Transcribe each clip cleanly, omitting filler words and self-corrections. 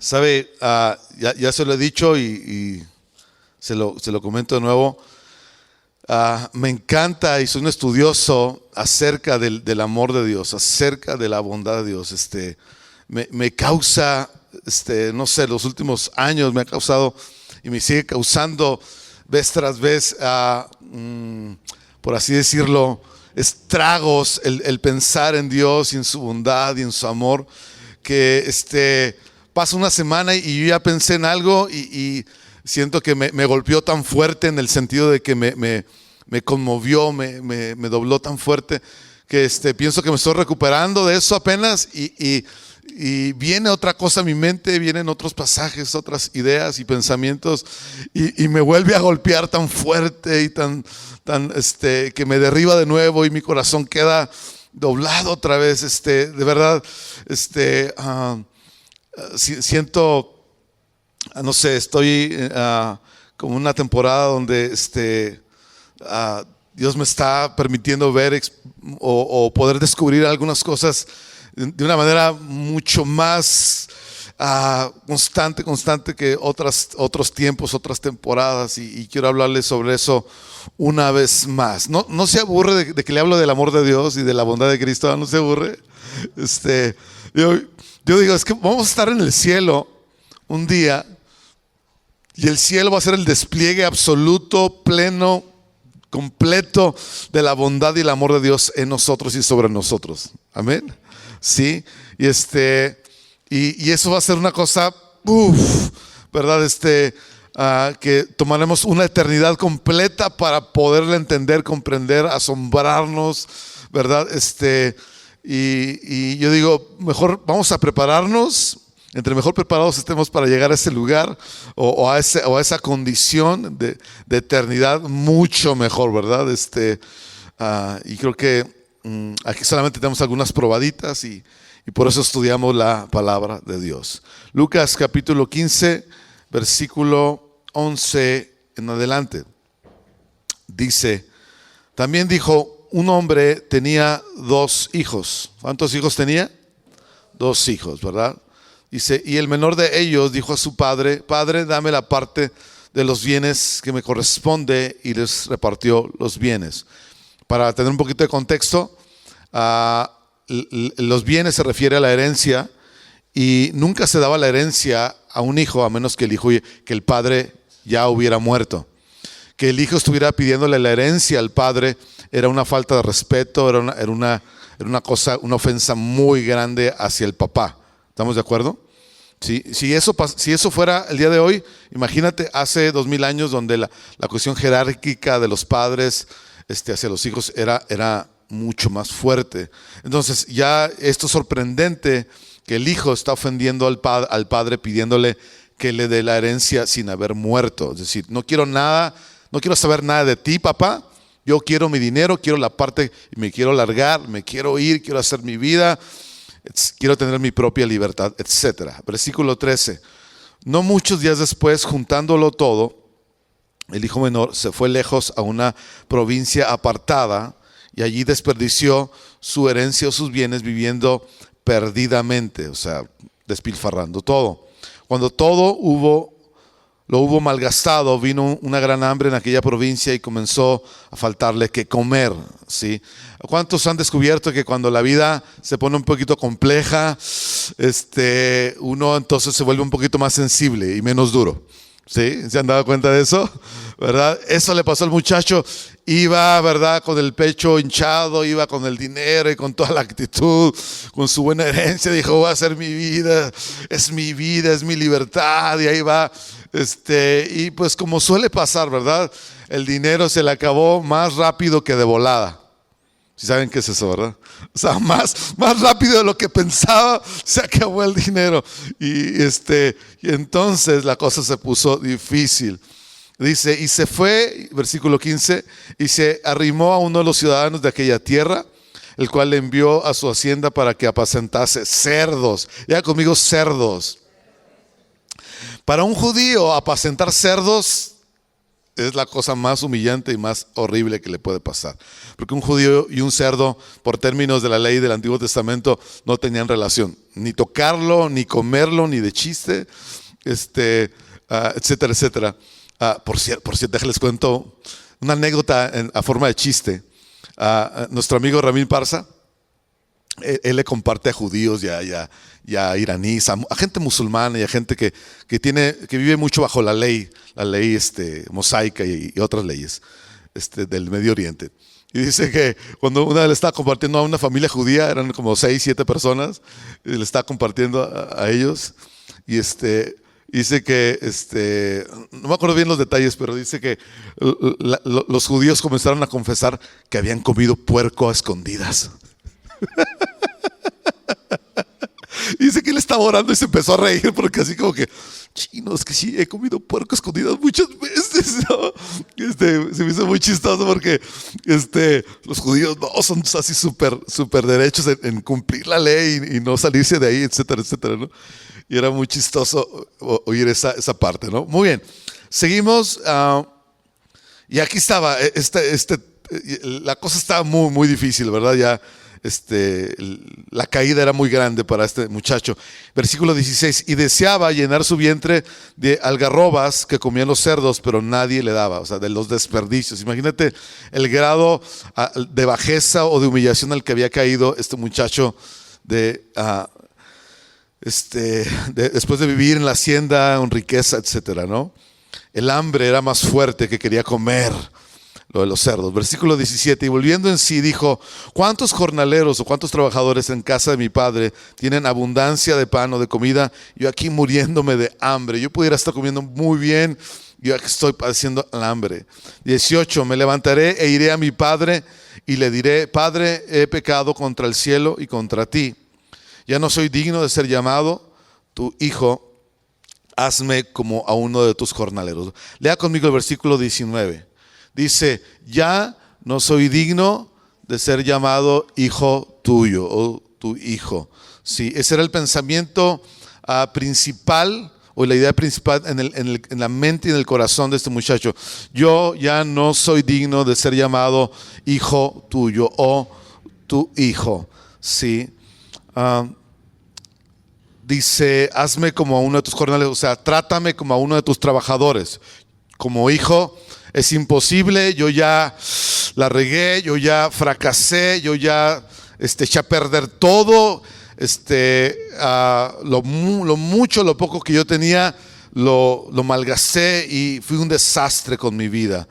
Sabe, ya se lo he dicho y se lo comento de nuevo. Me encanta y soy un estudioso acerca del amor de Dios, acerca de la bondad de Dios. Me causa, no sé, los últimos años me ha causado y me sigue causando vez tras vez, por así decirlo, estragos el pensar en Dios y en su bondad y en su amor. Que pasa una semana y yo ya pensé en algo y siento que me golpeó tan fuerte, en el sentido de que me conmovió, me dobló tan fuerte, que pienso que me estoy recuperando de eso apenas y viene otra cosa a mi mente, vienen otros pasajes, otras ideas y pensamientos y me vuelve a golpear tan fuerte y tan que me derriba de nuevo y mi corazón queda doblado otra vez. De verdad, siento, no sé, estoy como una temporada donde Dios me está permitiendo ver o poder descubrir algunas cosas de una manera mucho más constante que otros tiempos, otras temporadas, y quiero hablarles sobre eso una vez más. No se aburre de que le hablo del amor de Dios y de la bondad de Cristo, no se aburre. Yo digo, es que vamos a estar en el cielo un día y el cielo va a ser el despliegue absoluto, pleno, completo de la bondad y el amor de Dios en nosotros y sobre nosotros. Amén. Sí, y eso va a ser una cosa, ¿verdad? Que tomaremos una eternidad completa para poderla entender, comprender, asombrarnos, ¿verdad? Y yo digo, mejor vamos a prepararnos, entre mejor preparados estemos para llegar a ese lugar o a esa condición de eternidad, mucho mejor, ¿verdad? Y creo que aquí solamente tenemos algunas probaditas y por eso estudiamos la palabra de Dios. Lucas capítulo 15, versículo 11 en adelante. Dice, también dijo, un hombre tenía 2 hijos. ¿Cuántos hijos tenía? 2 hijos, ¿verdad? Dice, y el menor de ellos dijo a su padre, Padre, dame la parte de los bienes que me corresponde, y les repartió los bienes. Para tener un poquito de contexto, los bienes se refiere a la herencia, y nunca se daba la herencia a un hijo a menos que el padre ya hubiera muerto. Que el hijo estuviera pidiéndole la herencia al padre era una falta de respeto, era una ofensa muy grande hacia el papá. ¿Estamos de acuerdo? Sí, si eso fuera el día de hoy, imagínate hace 2000 años, donde la cuestión jerárquica de los padres hacia los hijos era mucho más fuerte. Entonces ya esto es sorprendente, que el hijo está ofendiendo al padre pidiéndole que le dé la herencia sin haber muerto. Es decir, no quiero saber nada de ti, papá. Yo quiero mi dinero, quiero la parte y me quiero largar, me quiero ir, quiero hacer mi vida, quiero tener mi propia libertad, etc. Versículo 13. No muchos días después, juntándolo todo, el hijo menor se fue lejos a una provincia apartada y allí desperdició su herencia o sus bienes viviendo perdidamente, o sea, despilfarrando todo. Cuando lo hubo malgastado, vino una gran hambre en aquella provincia y comenzó a faltarle que comer, ¿sí? ¿Cuántos han descubierto que cuando la vida se pone un poquito compleja, uno entonces se vuelve un poquito más sensible y menos duro? ¿Sí? ¿Se han dado cuenta de eso? ¿Verdad? Eso le pasó al muchacho. Iba, ¿verdad?, con el pecho hinchado, iba con el dinero y con toda la actitud, con su buena herencia. Dijo, voy a hacer mi vida, es mi libertad. Y ahí va, y pues como suele pasar, ¿verdad? El dinero se le acabó más rápido que de volada. ¿Sí saben qué es eso, verdad? O sea, más rápido de lo que pensaba, se acabó el dinero. Y entonces la cosa se puso difícil. Dice, y se fue, versículo 15, y se arrimó a uno de los ciudadanos de aquella tierra, el cual le envió a su hacienda para que apacentase cerdos. Ya conmigo, cerdos. Para un judío, apacentar cerdos es la cosa más humillante y más horrible que le puede pasar. Porque un judío y un cerdo, por términos de la ley del Antiguo Testamento, no tenían relación. Ni tocarlo, ni comerlo, ni de chiste, etcétera, etcétera. Por cierto, déjenles cuento una anécdota a forma de chiste. Nuestro amigo Ramín Parza, él le comparte a judíos y a iraníes, a gente musulmana y a gente que vive mucho bajo la ley mosaica y otras leyes del Medio Oriente. Y dice que cuando una vez le estaba compartiendo a una familia judía, eran como 6, 7 personas, y le estaba compartiendo a ellos, y dice que, no me acuerdo bien los detalles, pero dice que los judíos comenzaron a confesar que habían comido puerco a escondidas. Dice que él estaba orando y se empezó a reír porque así como que, chinos, que sí, he comido puerco escondidas muchas veces, ¿no? Se me hizo muy chistoso porque los judíos no son así súper derechos en cumplir la ley y no salirse de ahí, etcétera, etcétera, ¿no? Y era muy chistoso oír esa parte, ¿no? Muy bien, seguimos. Y aquí estaba, la cosa estaba muy, muy difícil, ¿verdad? Ya la caída era muy grande para este muchacho. Versículo 16, y deseaba llenar su vientre de algarrobas que comían los cerdos, pero nadie le daba, o sea, de los desperdicios. Imagínate el grado de bajeza o de humillación al que había caído este muchacho después de vivir en la hacienda, en riqueza, etcétera, ¿no? El hambre era más fuerte, que quería comer lo de los cerdos. Versículo 17, y volviendo en sí dijo, ¿cuántos jornaleros o cuántos trabajadores en casa de mi padre tienen abundancia de pan o de comida? Yo aquí muriéndome de hambre. Yo pudiera estar comiendo muy bien, yo aquí estoy padeciendo el hambre. 18, me levantaré e iré a mi padre y le diré, Padre, he pecado contra el cielo y contra ti. Ya no soy digno de ser llamado tu hijo, hazme como a uno de tus jornaleros. Lea conmigo el versículo 19. Dice, ya no soy digno de ser llamado hijo tuyo o tu hijo. Sí, ese era el pensamiento principal o la idea principal en la mente y en el corazón de este muchacho. Yo ya no soy digno de ser llamado hijo tuyo o tu hijo. Sí. Dice, hazme como a uno de tus jornaleros, o sea, trátame como a uno de tus trabajadores. Como hijo es imposible, yo ya la regué, yo ya fracasé, yo ya eché a perder todo, lo mucho, lo poco que yo tenía, lo malgasté y fui un desastre con mi vida.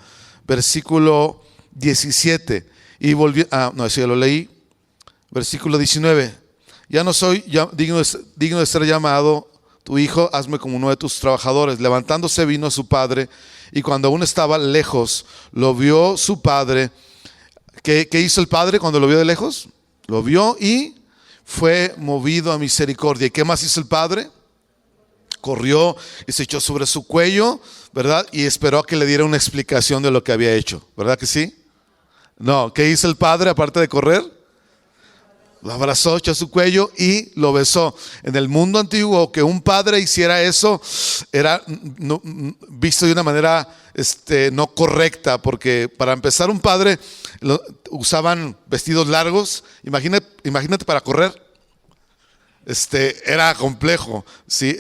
Versículo 17, y volví, no, eso ya lo leí. Versículo 19, ya no soy digno de ser llamado tu hijo, hazme como uno de tus trabajadores. Levantándose vino a su padre, y cuando aún estaba lejos, lo vio su padre. ¿Qué hizo el padre cuando lo vio de lejos? Lo vio y fue movido a misericordia. ¿Y qué más hizo el padre? Corrió y se echó sobre su cuello, ¿verdad? Y esperó a que le diera una explicación de lo que había hecho, ¿verdad que sí? No, ¿qué hizo el padre aparte de correr? Lo abrazó, echó a su cuello y lo besó. En el mundo antiguo, que un padre hiciera eso era visto de una manera no correcta, porque para empezar un padre usaban vestidos largos. Imagínate para correr. Era complejo, ¿sí?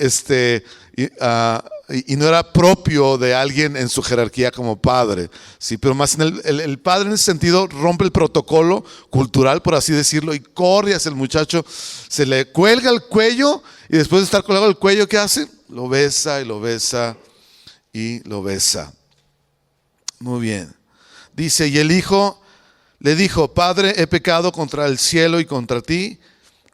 Y no era propio de alguien en su jerarquía como padre, ¿sí? Pero más el padre en ese sentido rompe el protocolo cultural, por así decirlo, y corre hacia el muchacho, se le cuelga el cuello, y después de estar colgado el cuello, ¿qué hace? Lo besa y lo besa y lo besa. Muy bien. Dice, y el hijo le dijo, Padre, he pecado contra el cielo y contra ti,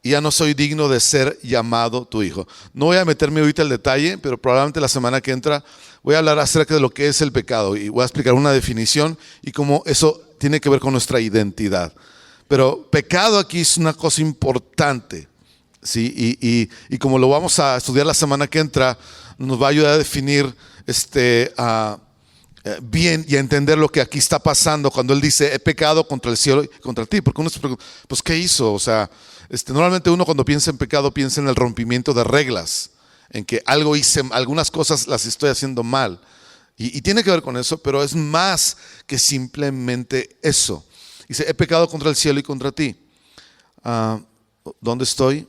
y ya no soy digno de ser llamado tu hijo. No voy a meterme ahorita el detalle, pero probablemente la semana que entra voy a hablar acerca de lo que es el pecado y voy a explicar una definición y cómo eso tiene que ver con nuestra identidad. Pero pecado aquí es una cosa importante, ¿sí? Y como lo vamos a estudiar la semana que entra, nos va a ayudar a definir bien y a entender lo que aquí está pasando cuando él dice, he pecado contra el cielo y contra ti. Porque uno se pregunta, pues ¿qué hizo? O sea, normalmente uno cuando piensa en pecado piensa en el rompimiento de reglas, en que algunas cosas las estoy haciendo mal. Y tiene que ver con eso, pero es más que simplemente eso. Dice, he pecado contra el cielo y contra ti. ¿Dónde estoy?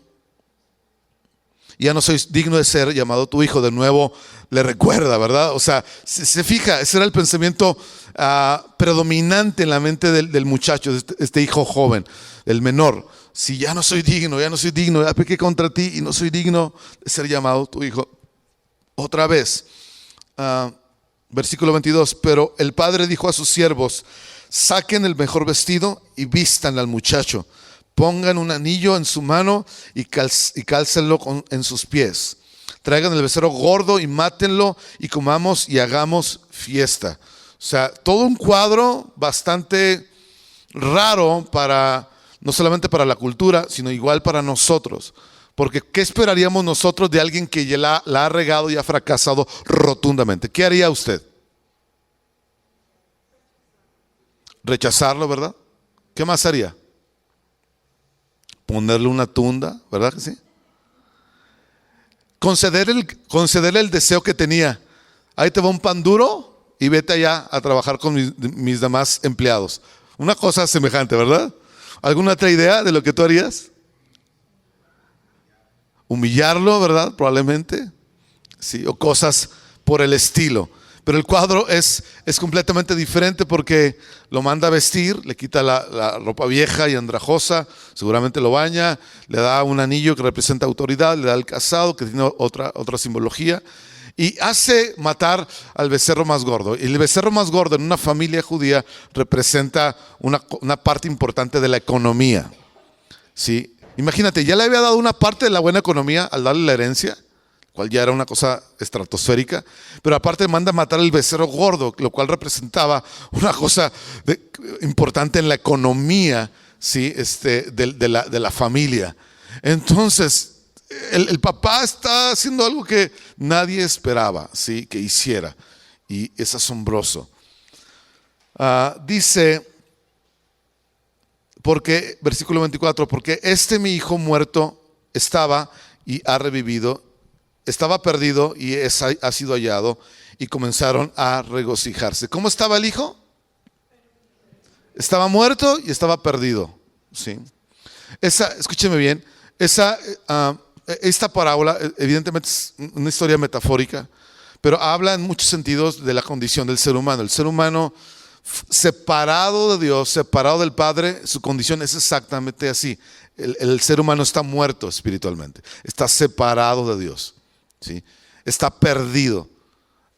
Ya no soy digno de ser llamado tu hijo. De nuevo le recuerda, ¿verdad? O sea, se fija, ese era el pensamiento predominante en la mente del muchacho, este hijo joven, el menor. Si ya no soy digno, ya pequé contra ti y no soy digno de ser llamado tu hijo. Otra vez, versículo 22, pero el padre dijo a sus siervos, saquen el mejor vestido y vístanle al muchacho. Pongan un anillo en su mano y cálcenlo en sus pies. Traigan el becerro gordo y mátenlo y comamos y hagamos fiesta. O sea, todo un cuadro bastante raro no solamente para la cultura, sino igual para nosotros. Porque ¿qué esperaríamos nosotros de alguien que ya la ha regado y ha fracasado rotundamente? ¿Qué haría usted? Rechazarlo, ¿verdad? ¿Qué más haría? Ponerle una tunda, ¿verdad que sí? Concederle el deseo que tenía. Ahí te va un pan duro y vete allá a trabajar con mis demás empleados. Una cosa semejante, ¿verdad? ¿Alguna otra idea de lo que tú harías? Humillarlo, ¿verdad? Probablemente. Sí, o cosas por el estilo. Pero el cuadro es completamente diferente porque lo manda a vestir, le quita la ropa vieja y andrajosa, seguramente lo baña, le da un anillo que representa autoridad, le da el calzado que tiene otra simbología y hace matar al becerro más gordo. Y el becerro más gordo en una familia judía representa una parte importante de la economía. ¿Sí? Imagínate, ya le había dado una parte de la buena economía al darle la herencia, cual ya era una cosa estratosférica, pero aparte manda a matar el becerro gordo, lo cual representaba una cosa importante en la economía, ¿sí? de la familia. Entonces, el papá está haciendo algo que nadie esperaba, ¿sí? que hiciera, y es asombroso. Dice, porque, versículo 24, porque mi hijo muerto estaba y ha revivido, estaba perdido y ha sido hallado, y comenzaron a regocijarse. ¿Cómo estaba el hijo? Estaba muerto y estaba perdido. ¿Sí? Escúcheme bien, esta parábola evidentemente es una historia metafórica, pero habla en muchos sentidos de la condición del ser humano. El ser humano separado de Dios, separado del Padre, su condición es exactamente así. El ser humano está muerto espiritualmente, está separado de Dios. ¿Sí? Está perdido.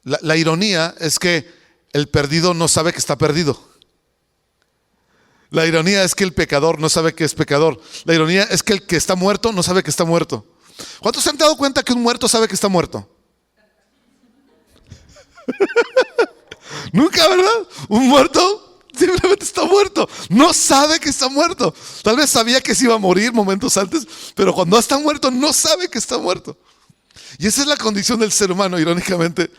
La ironía es que el perdido no sabe que está perdido. La ironía es que el pecador no sabe que es pecador. La ironía es que el que está muerto no sabe que está muerto. ¿Cuántos se han dado cuenta que un muerto sabe que está muerto? Nunca, ¿verdad? Un muerto simplemente está muerto. No sabe que está muerto. Tal vez sabía que se iba a morir momentos antes, pero cuando está muerto no sabe que está muerto. Y esa es la condición del ser humano, irónicamente,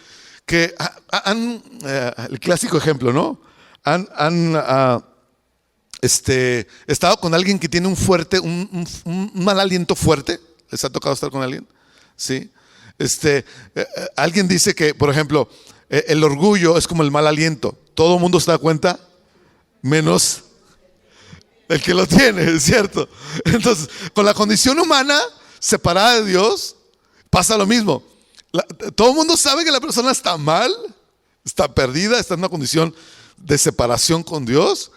que el clásico ejemplo, ¿no? Han estado con alguien que tiene un mal aliento fuerte. ¿Les ha tocado estar con alguien? Sí. Alguien dice que, por ejemplo, el orgullo es como el mal aliento. Todo el mundo se da cuenta, menos el que lo tiene, ¿es cierto? Entonces, con la condición humana separada de Dios, pasa lo mismo. Todo el mundo sabe que la persona está mal, está perdida, está en una condición de separación con Dios.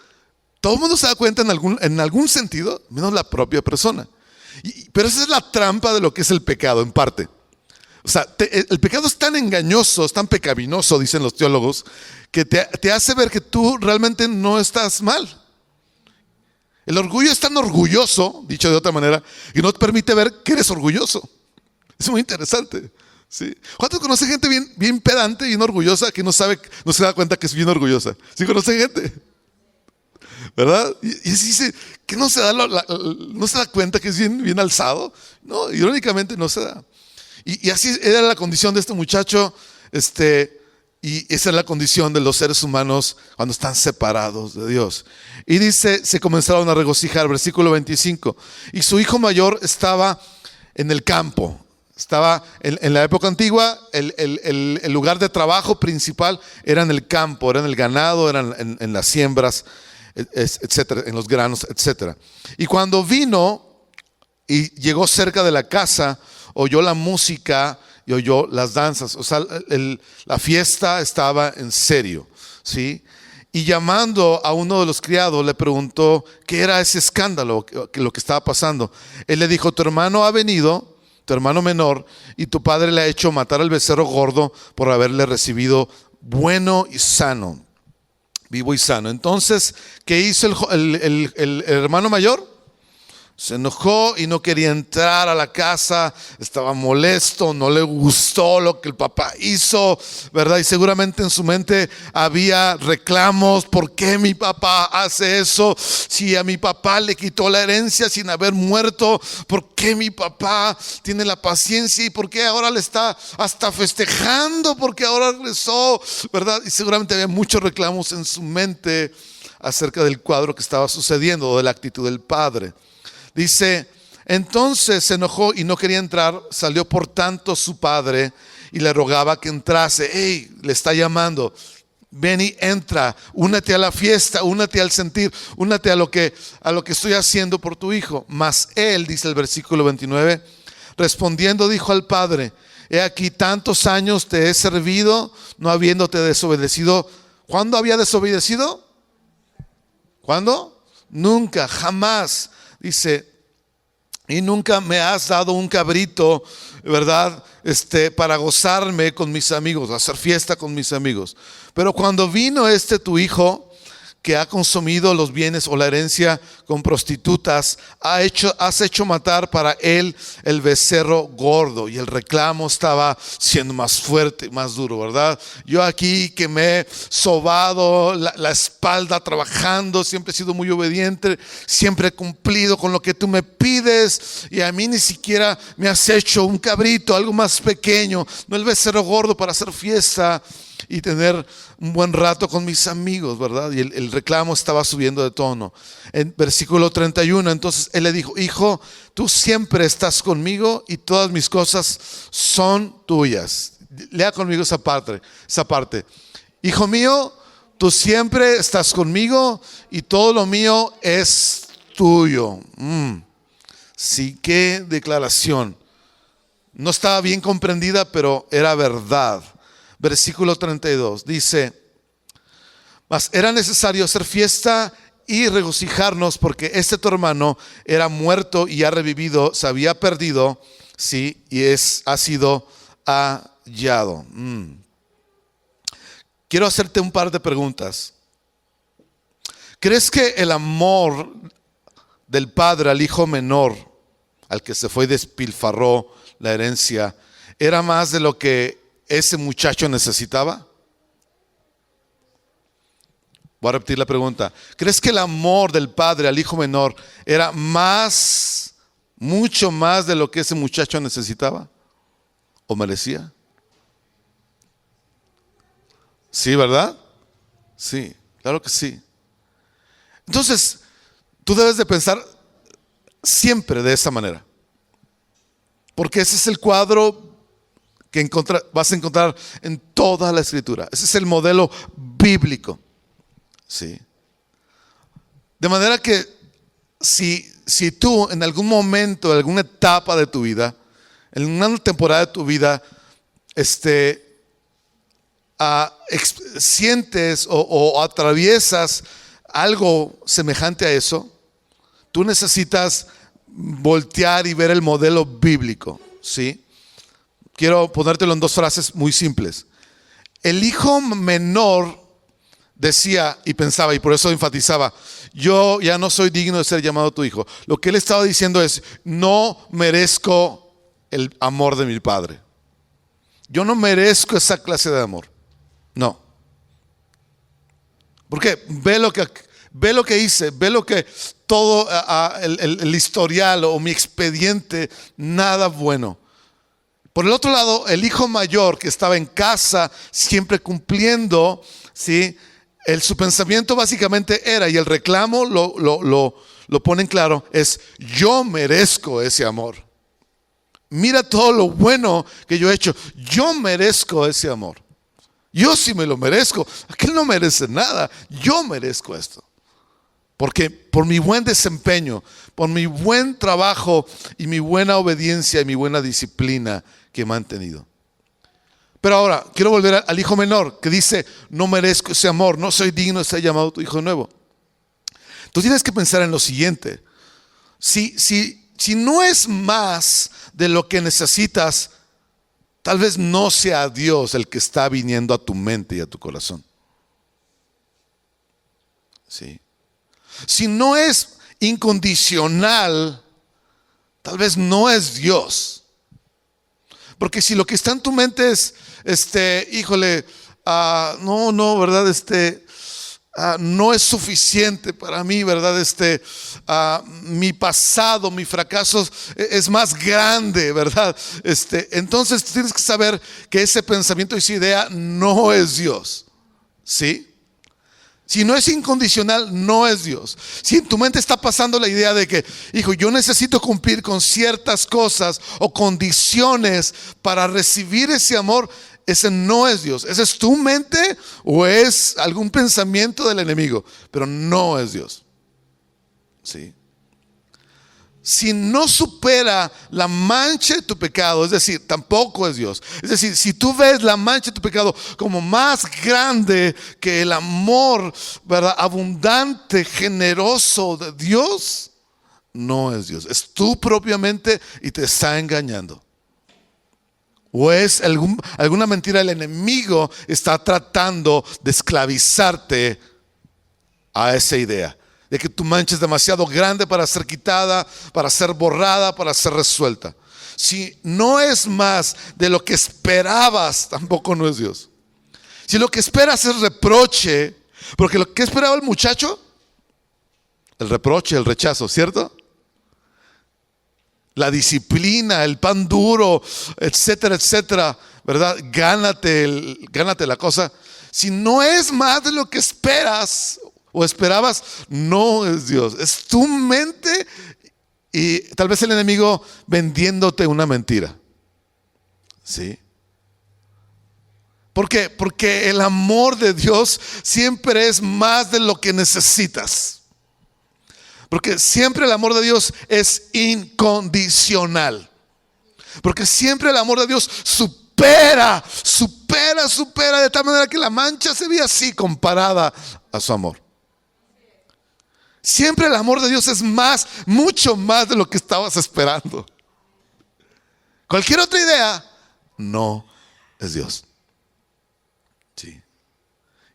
Todo el mundo se da cuenta en algún sentido, menos la propia persona. Pero esa es la trampa de lo que es el pecado, en parte. O sea, el pecado es tan engañoso, es tan pecaminoso, dicen los teólogos, que te hace ver que tú realmente no estás mal. El orgullo es tan orgulloso, dicho de otra manera, y no te permite ver que eres orgulloso. Es muy interesante. ¿Sí? ¿Cuántos conocen gente bien pedante, bien orgullosa, que no se da cuenta que es bien orgullosa? ¿Sí conocen gente? ¿Verdad? Y dice que no se da cuenta que es bien alzado. No, irónicamente no se da. Y así era la condición de este muchacho, y esa es la condición de los seres humanos cuando están separados de Dios. Y dice, se comenzaron a regocijar, versículo 25. Y su hijo mayor estaba en el campo. Estaba en la época antigua, el lugar de trabajo principal era en el campo, era en el ganado, eran en las siembras, etcétera, en los granos, etcétera. Y cuando vino y llegó cerca de la casa, oyó la música y oyó las danzas. O sea, la fiesta estaba en serio, ¿sí? Y llamando a uno de los criados le preguntó qué era ese escándalo, lo que estaba pasando. Él le dijo: tu hermano ha venido, tu hermano menor, y tu padre le ha hecho matar al becerro gordo por haberle recibido bueno y sano, vivo y sano. Entonces, ¿qué hizo el hermano mayor? Se enojó y no quería entrar a la casa, estaba molesto, no le gustó lo que el papá hizo, ¿verdad? Y seguramente en su mente había reclamos: ¿por qué mi papá hace eso? Si a mi papá le quitó la herencia sin haber muerto, ¿por qué mi papá tiene la paciencia? ¿Y por qué ahora le está hasta festejando? Porque ahora regresó, ¿verdad? Y seguramente había muchos reclamos en su mente acerca del cuadro que estaba sucediendo o de la actitud del padre. Dice: entonces se enojó y no quería entrar. Salió por tanto su padre y le rogaba que entrase. Hey, le está llamando: ven y entra, únete a la fiesta, únete al sentir, únete a lo que estoy haciendo por tu hijo. Mas él, dice el versículo 29, respondiendo dijo al padre: he aquí tantos años te he servido, no habiéndote desobedecido. ¿Cuándo había desobedecido? ¿Cuándo? Nunca, jamás. Dice: y nunca me has dado un cabrito, ¿verdad? Para gozarme con mis amigos, hacer fiesta con mis amigos. Pero cuando vino tu hijo, que ha consumido los bienes o la herencia con prostitutas, has hecho matar para él el becerro gordo. Y el reclamo estaba siendo más fuerte, más duro, ¿verdad? Yo aquí que me he sobado la espalda trabajando, siempre he sido muy obediente, siempre he cumplido con lo que tú me pides, y a mí ni siquiera me has hecho un cabrito, algo más pequeño, no el becerro gordo, para hacer fiesta y tener un buen rato con mis amigos, ¿verdad? Y el reclamo estaba subiendo de tono. En versículo 31, entonces él le dijo: hijo, tú siempre estás conmigo y todas mis cosas son tuyas. Lea conmigo esa parte. Hijo mío, tú siempre estás conmigo y todo lo mío es tuyo. Sí, qué declaración. No estaba bien comprendida, pero era verdad. Versículo 32 dice: mas era necesario hacer fiesta y regocijarnos, porque tu hermano era muerto y ha revivido, se había perdido, sí, y ha sido hallado. Quiero hacerte un par de preguntas. ¿Crees que el amor del padre al hijo menor, al que se fue y despilfarró la herencia, era más de lo que ese muchacho necesitaba? Voy a repetir la pregunta. ¿Crees que el amor del padre al hijo menor era mucho más de lo que ese muchacho necesitaba o merecía? Sí, ¿verdad? Sí, claro que sí. Entonces, tú debes de pensar siempre de esa manera, porque ese es el cuadro que vas a encontrar en toda la escritura. Ese es el modelo bíblico, ¿sí? De manera que si tú en algún momento, en alguna etapa de tu vida, en una temporada de tu vida, sientes o atraviesas algo semejante a eso, tú necesitas voltear y ver el modelo bíblico, ¿sí? Quiero ponértelo en dos frases muy simples. El hijo menor decía y pensaba, y por eso enfatizaba: yo ya no soy digno de ser llamado tu hijo. Lo que él estaba diciendo es: no merezco el amor de mi padre. Yo no merezco esa clase de amor. No. Porque ve lo que hice, ve lo que todo el historial o mi expediente, nada bueno. Por el otro lado, el hijo mayor que estaba en casa, siempre cumpliendo, ¿sí? Su pensamiento básicamente era, y el reclamo lo ponen claro, es: yo merezco ese amor. mira todo lo bueno que yo he hecho. Yo merezco ese amor. Yo sí me lo merezco. Aquel no merece nada. Yo merezco esto. Porque por mi buen desempeño, por mi buen trabajo y mi buena obediencia y mi buena disciplina que he mantenido. Pero ahora quiero volver al hijo menor que dice: no merezco ese amor, no soy digno de ser llamado tu hijo nuevo. Tú tienes que pensar en lo siguiente: si no es más de lo que necesitas, tal vez no sea Dios el que está viniendo a tu mente y a tu corazón. ¿Sí? Si no es incondicional, tal vez no es Dios. Porque si lo que está en tu mente es, híjole, no, ¿verdad? No es suficiente para mí, ¿verdad? Mi pasado, mi fracaso es más grande, ¿verdad? Entonces tienes que saber que ese pensamiento y esa idea no es Dios, ¿sí? Si no es incondicional, no es Dios. Si en tu mente está pasando la idea de que, hijo, yo necesito cumplir con ciertas cosas o condiciones para recibir ese amor, ese no es Dios. Ese es tu mente o es algún pensamiento del enemigo, pero no es Dios. ¿Sí? Si no supera la mancha de tu pecado, es decir, tampoco es Dios. Es decir, si tú ves la mancha de tu pecado como más grande que el amor, ¿verdad?, abundante, generoso de Dios, no es Dios. Es tú propiamente y te está engañando. O es alguna mentira del enemigo está tratando de esclavizarte a esa idea de que tu mancha es demasiado grande para ser quitada, para ser borrada, para ser resuelta. Si no es más de lo que esperabas, tampoco no es Dios. Si lo que esperas es reproche, porque lo que esperaba el muchacho, el reproche, el rechazo, ¿cierto? La disciplina, el pan duro, etcétera, etcétera, ¿verdad? Gánate la cosa. Si no es más de lo que esperas o esperabas, no es Dios. Es tu mente y tal vez el enemigo vendiéndote una mentira. ¿Sí? ¿Por qué? Porque el amor de Dios siempre es más de lo que necesitas. Porque siempre el amor de Dios es incondicional. Porque siempre el amor de Dios supera de tal manera que la mancha se ve así comparada a su amor. Siempre el amor de Dios es más, mucho más de lo que estabas esperando. Cualquier otra idea no es Dios. Sí.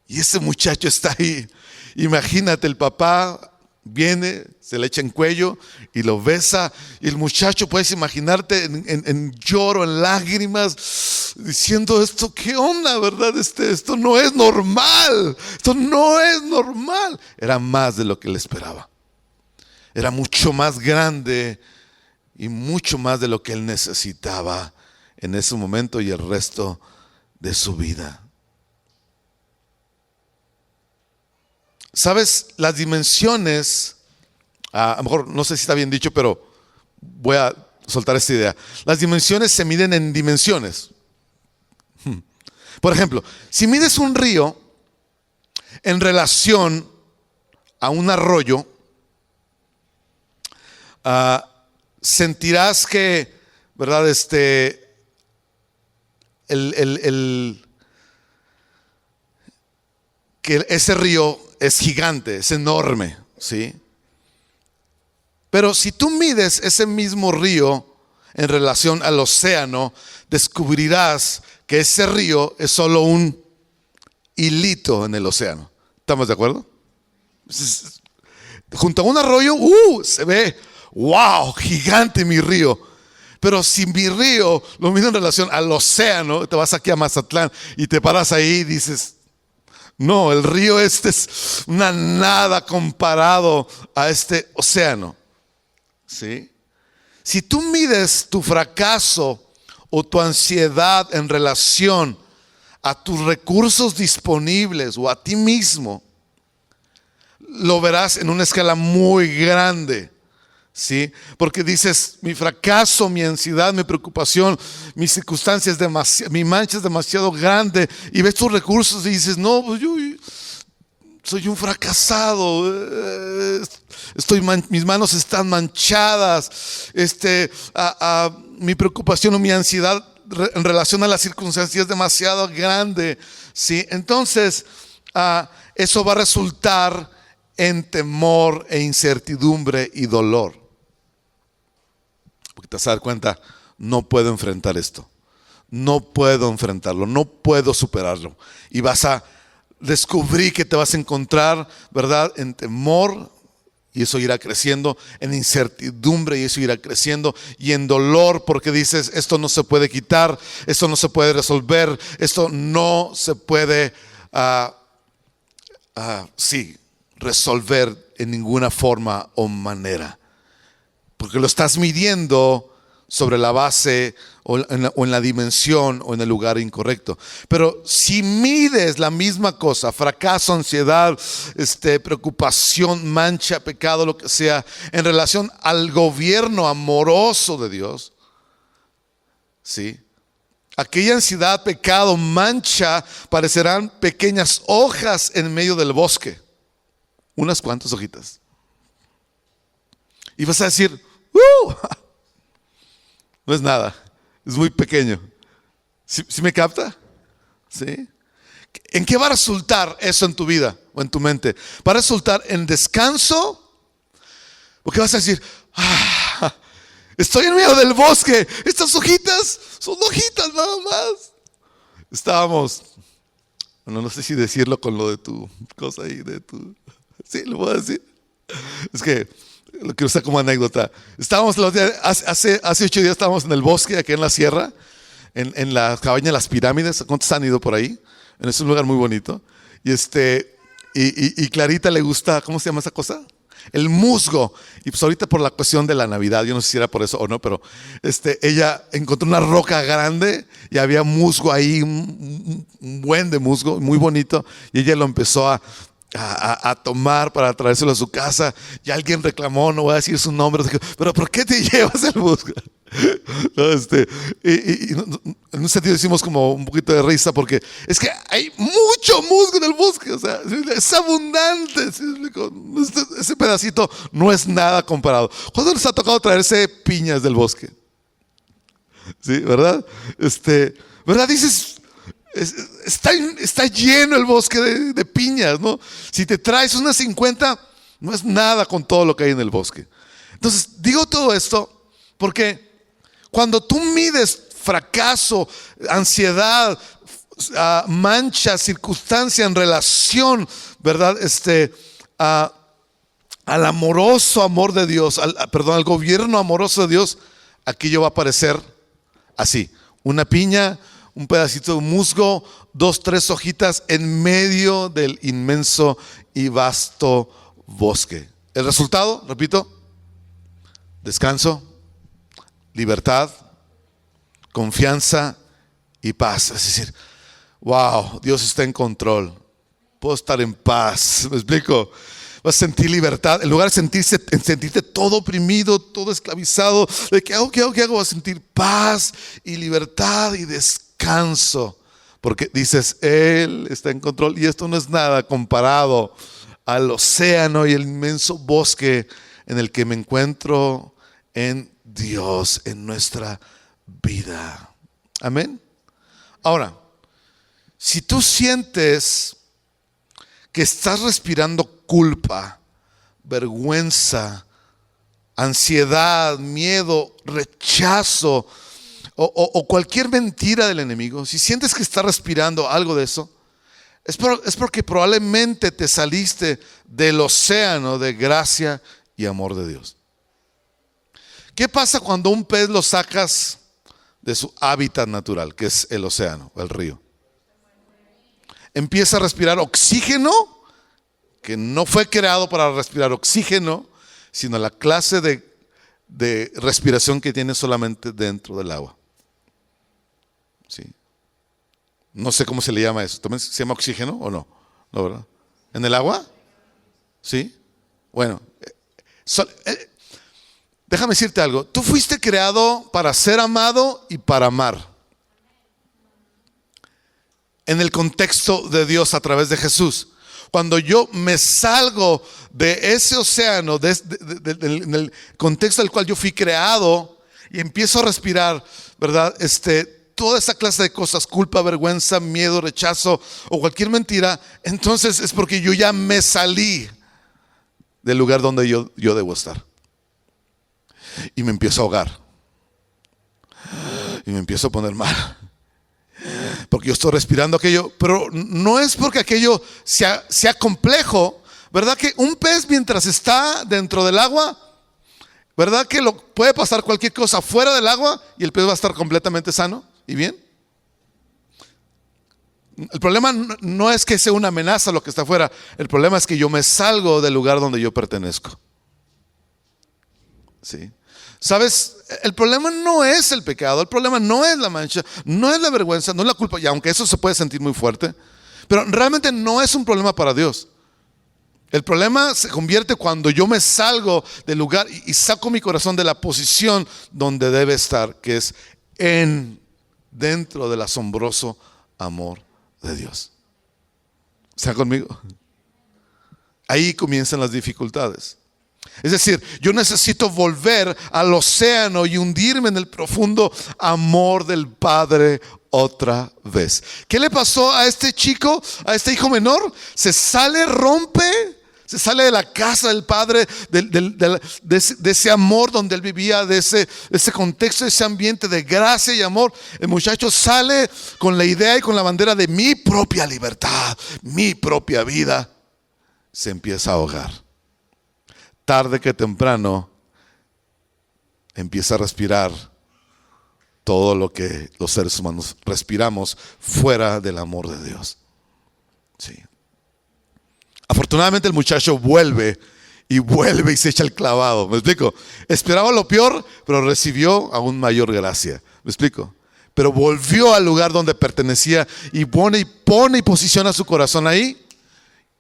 Y ese muchacho está ahí. Imagínate, el papá viene, se le echa en cuello y lo besa. Y el muchacho, puedes imaginarte en lloro, en lágrimas, diciendo: esto, ¿qué onda, verdad? Esto no es normal. Esto no es normal. Era más de lo que él esperaba. Era mucho más grande y mucho más de lo que él necesitaba en ese momento y el resto de su vida. ¿Sabes? Las dimensiones, a lo mejor no sé si está bien dicho, pero voy a soltar esta idea. Las dimensiones se miden en dimensiones. Por ejemplo, si mides un río en relación a un arroyo, sentirás que, ¿verdad? Que ese río es gigante, es enorme, ¿sí? Pero si tú mides ese mismo río en relación al océano, descubrirás que ese río es solo un hilito en el océano. ¿Estamos de acuerdo? Junto a un arroyo, se ve, wow, gigante mi río. Pero si mi río lo mido en relación al océano, te vas aquí a Mazatlán y te paras ahí y dices: no, el río es una nada comparado a este océano. ¿Sí? Si tú mides tu fracaso o tu ansiedad en relación a tus recursos disponibles o a ti mismo, lo verás en una escala muy grande. ¿Sí? Porque dices, mi fracaso, mi ansiedad, mi preocupación, mis circunstancias, mi mancha es demasiado grande. Y ves tus recursos y dices, no, pues yo soy un fracasado. Mis manos están manchadas. Mi preocupación o mi ansiedad en relación a las circunstancias es demasiado grande. ¿Sí? Entonces, eso va a resultar en temor e incertidumbre y dolor. Porque te vas a dar cuenta, no puedo enfrentar esto, no puedo enfrentarlo, no puedo superarlo. Y vas a descubrir que te vas a encontrar, ¿verdad?, en temor, y eso irá creciendo, en incertidumbre, y eso irá creciendo, y en dolor, porque dices, esto no se puede quitar, esto no se puede resolver, esto no se puede resolver en ninguna forma o manera. Porque lo estás midiendo sobre la base o en la dimensión o en el lugar incorrecto. Pero si mides la misma cosa, fracaso, ansiedad, preocupación, mancha, pecado, lo que sea, en relación al gobierno amoroso de Dios, ¿sí? Aquella ansiedad, pecado, mancha parecerán pequeñas hojas en medio del bosque. Unas cuantas hojitas. Y vas a decir, no es nada, es muy pequeño. ¿Sí me capta? ¿Sí? ¿En qué va a resultar eso en tu vida o en tu mente? ¿Va a resultar en descanso? Porque vas a decir, estoy en medio del bosque, estas hojitas son hojitas nada más. Bueno, no sé si decirlo con lo de tu cosa ahí, sí, lo voy a decir. Es que lo quiero usar como anécdota. Hace 8 días estábamos en el bosque, aquí en la sierra, en la cabaña de las pirámides. ¿Cuántos han ido por ahí? Es un lugar muy bonito. Y Clarita le gusta, ¿cómo se llama esa cosa? El musgo. Y pues ahorita por la cuestión de la Navidad, yo no sé si era por eso o no, pero ella encontró una roca grande y había musgo ahí, un buen de musgo, muy bonito. Y ella lo empezó a tomar para traérselo a su casa, y alguien reclamó, no voy a decir su nombre, pero ¿por qué te llevas el musgo? En un sentido hicimos como un poquito de risa, porque es que hay mucho musgo en el bosque, o sea, es abundante. Ese pedacito no es nada comparado. ¿Cuándo les ha tocado traerse piñas del bosque? ¿Sí? ¿Verdad? ¿Verdad? Dices, está lleno el bosque de piñas, ¿no? Si te traes unas 50, no es nada con todo lo que hay en el bosque. Entonces, digo todo esto porque cuando tú mides fracaso, ansiedad, mancha, circunstancia en relación, ¿verdad?, al amoroso amor de Dios, al gobierno amoroso de Dios, aquello va a aparecer así: una piña, un pedacito de musgo, 2, 3 hojitas en medio del inmenso y vasto bosque. El resultado, repito, descanso, libertad, confianza y paz. Es decir, wow, Dios está en control. Puedo estar en paz. ¿Me explico? Vas a sentir libertad. En lugar de sentirte todo oprimido, todo esclavizado, de ¿qué hago? Vas a sentir paz y libertad y descanso. Porque dices, Él está en control, y esto no es nada comparado al océano y el inmenso bosque en el que me encuentro en Dios, en nuestra vida. Amén. Ahora, si tú sientes que estás respirando culpa, vergüenza, ansiedad, miedo, rechazo o cualquier mentira del enemigo, si sientes que estás respirando algo de eso, es porque probablemente te saliste del océano de gracia y amor de Dios. ¿Qué pasa cuando un pez lo sacas de su hábitat natural, que es el océano, el río? Empieza a respirar oxígeno, que no fue creado para respirar oxígeno, sino la clase de respiración que tiene solamente dentro del agua. ¿Sí? No sé cómo se le llama eso. ¿También se llama oxígeno o no? ¿No, verdad? ¿En el agua? ¿Sí? Bueno, Déjame decirte algo. Tú fuiste creado para ser amado y para amar. En el contexto de Dios a través de Jesús. Cuando yo me salgo de ese océano, en el contexto del cual yo fui creado, y empiezo a respirar, ¿verdad? Toda esa clase de cosas, culpa, vergüenza, miedo, rechazo o cualquier mentira, entonces es porque yo ya me salí del lugar donde yo debo estar. Y me empiezo a ahogar. Y me empiezo a poner mal. Porque yo estoy respirando aquello, pero no es porque aquello sea complejo. ¿Verdad que un pez mientras está dentro del agua, verdad que puede pasar cualquier cosa fuera del agua y el pez va a estar completamente sano y bien? El problema no es que sea una amenaza lo que está afuera. El problema es que yo me salgo del lugar donde yo pertenezco. ¿Sí? ¿Sabes? El problema no es el pecado, el problema no es la mancha, no es la vergüenza, no es la culpa, y aunque eso se puede sentir muy fuerte, pero realmente no es un problema para Dios. El problema se convierte cuando yo me salgo del lugar y saco mi corazón de la posición donde debe estar, que es dentro del asombroso amor de Dios. ¿Está conmigo? Ahí comienzan las dificultades. Es decir, yo necesito volver al océano y hundirme en el profundo amor del Padre otra vez. ¿Qué le pasó a este chico, a este hijo menor? Se sale de la casa del Padre, de ese amor donde él vivía, de ese contexto, de ese ambiente de gracia y amor. El muchacho sale con la idea y con la bandera de mi propia libertad, mi propia vida. Se empieza a ahogar. Tarde que temprano empieza a respirar todo lo que los seres humanos respiramos fuera del amor de Dios. Sí. Afortunadamente el muchacho vuelve y se echa el clavado. ¿Me explico? Esperaba lo peor, pero recibió aún mayor gracia. ¿Me explico? Pero volvió al lugar donde pertenecía y pone y posiciona su corazón ahí,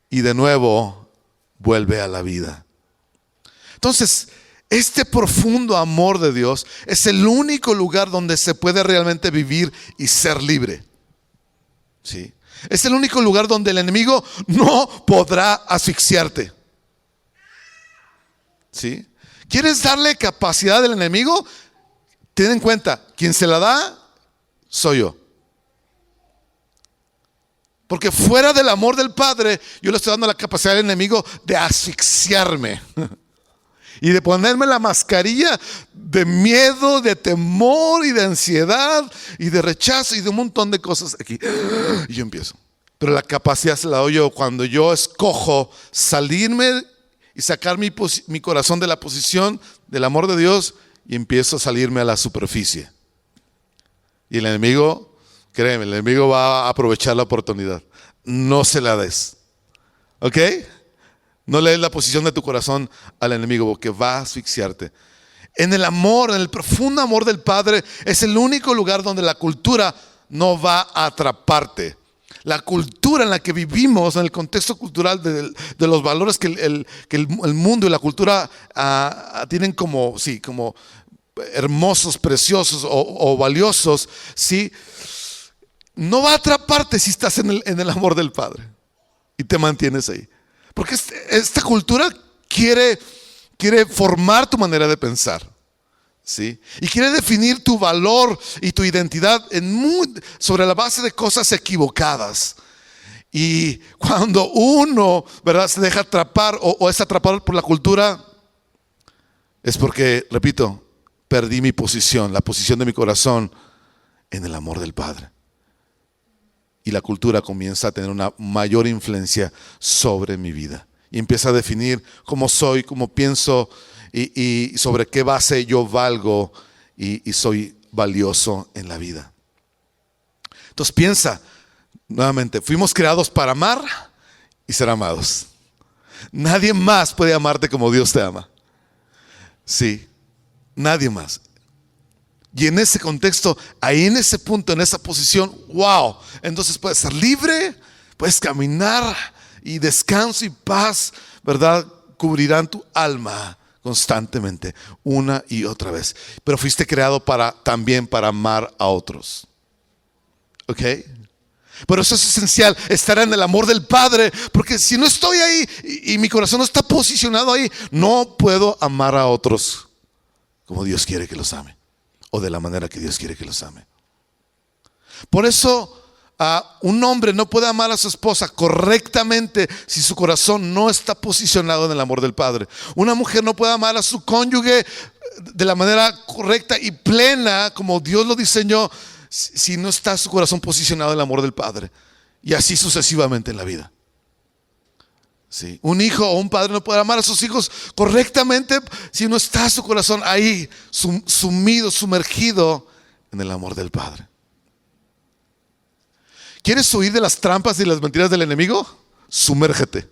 y de nuevo vuelve a la vida. Entonces, este profundo amor de Dios es el único lugar donde se puede realmente vivir y ser libre. ¿Sí? Es el único lugar donde el enemigo no podrá asfixiarte. ¿Sí? ¿Quieres darle capacidad al enemigo? Ten en cuenta, quien se la da, soy yo. Porque fuera del amor del Padre, yo le estoy dando la capacidad al enemigo de asfixiarme. Y de ponerme la mascarilla de miedo, de temor y de ansiedad y de rechazo y de un montón de cosas aquí. Y yo empiezo. Pero la capacidad se la doy yo cuando yo escojo salirme y sacar mi corazón de la posición del amor de Dios y empiezo a salirme a la superficie. Y el enemigo, créeme, el enemigo va a aprovechar la oportunidad. No se la des. ¿Ok? No le des la posición de tu corazón al enemigo, porque va a asfixiarte. En el amor, en el profundo amor del Padre, es el único lugar donde la cultura no va a atraparte. La cultura en la que vivimos, en el contexto cultural de los valores que el mundo y la cultura tienen como hermosos, preciosos o valiosos, ¿sí? No va a atraparte si estás en el amor del Padre y te mantienes ahí. Porque esta cultura quiere formar tu manera de pensar, ¿sí? Y quiere definir tu valor y tu identidad sobre la base de cosas equivocadas. Y cuando uno, ¿verdad?, se deja atrapar o es atrapado por la cultura, es porque, repito, perdí mi posición, la posición de mi corazón en el amor del Padre. Y la cultura comienza a tener una mayor influencia sobre mi vida. Y empieza a definir cómo soy, cómo pienso y sobre qué base yo valgo y soy valioso en la vida. Entonces piensa, nuevamente, fuimos creados para amar y ser amados. Nadie más puede amarte como Dios te ama. Sí, nadie más. Y en ese contexto, ahí en ese punto, en esa posición, wow, entonces puedes ser libre, puedes caminar y descanso y paz, ¿verdad?, cubrirán tu alma constantemente, una y otra vez. Pero fuiste creado también para amar a otros. ¿Ok? Por eso es esencial estar en el amor del Padre, porque si no estoy ahí y mi corazón no está posicionado ahí, no puedo amar a otros como Dios quiere que los ame, o de la manera que Dios quiere que los ame. Por eso un hombre no puede amar a su esposa correctamente si su corazón no está posicionado en el amor del Padre. Una mujer no puede amar a su cónyuge de la manera correcta y plena como Dios lo diseñó si no está su corazón posicionado en el amor del Padre. Y así sucesivamente en la vida. Sí. Un hijo o un padre no puede amar a sus hijos correctamente si no está su corazón ahí sumido, sumergido en el amor del Padre. ¿Quieres huir de las trampas y las mentiras del enemigo? Sumérgete.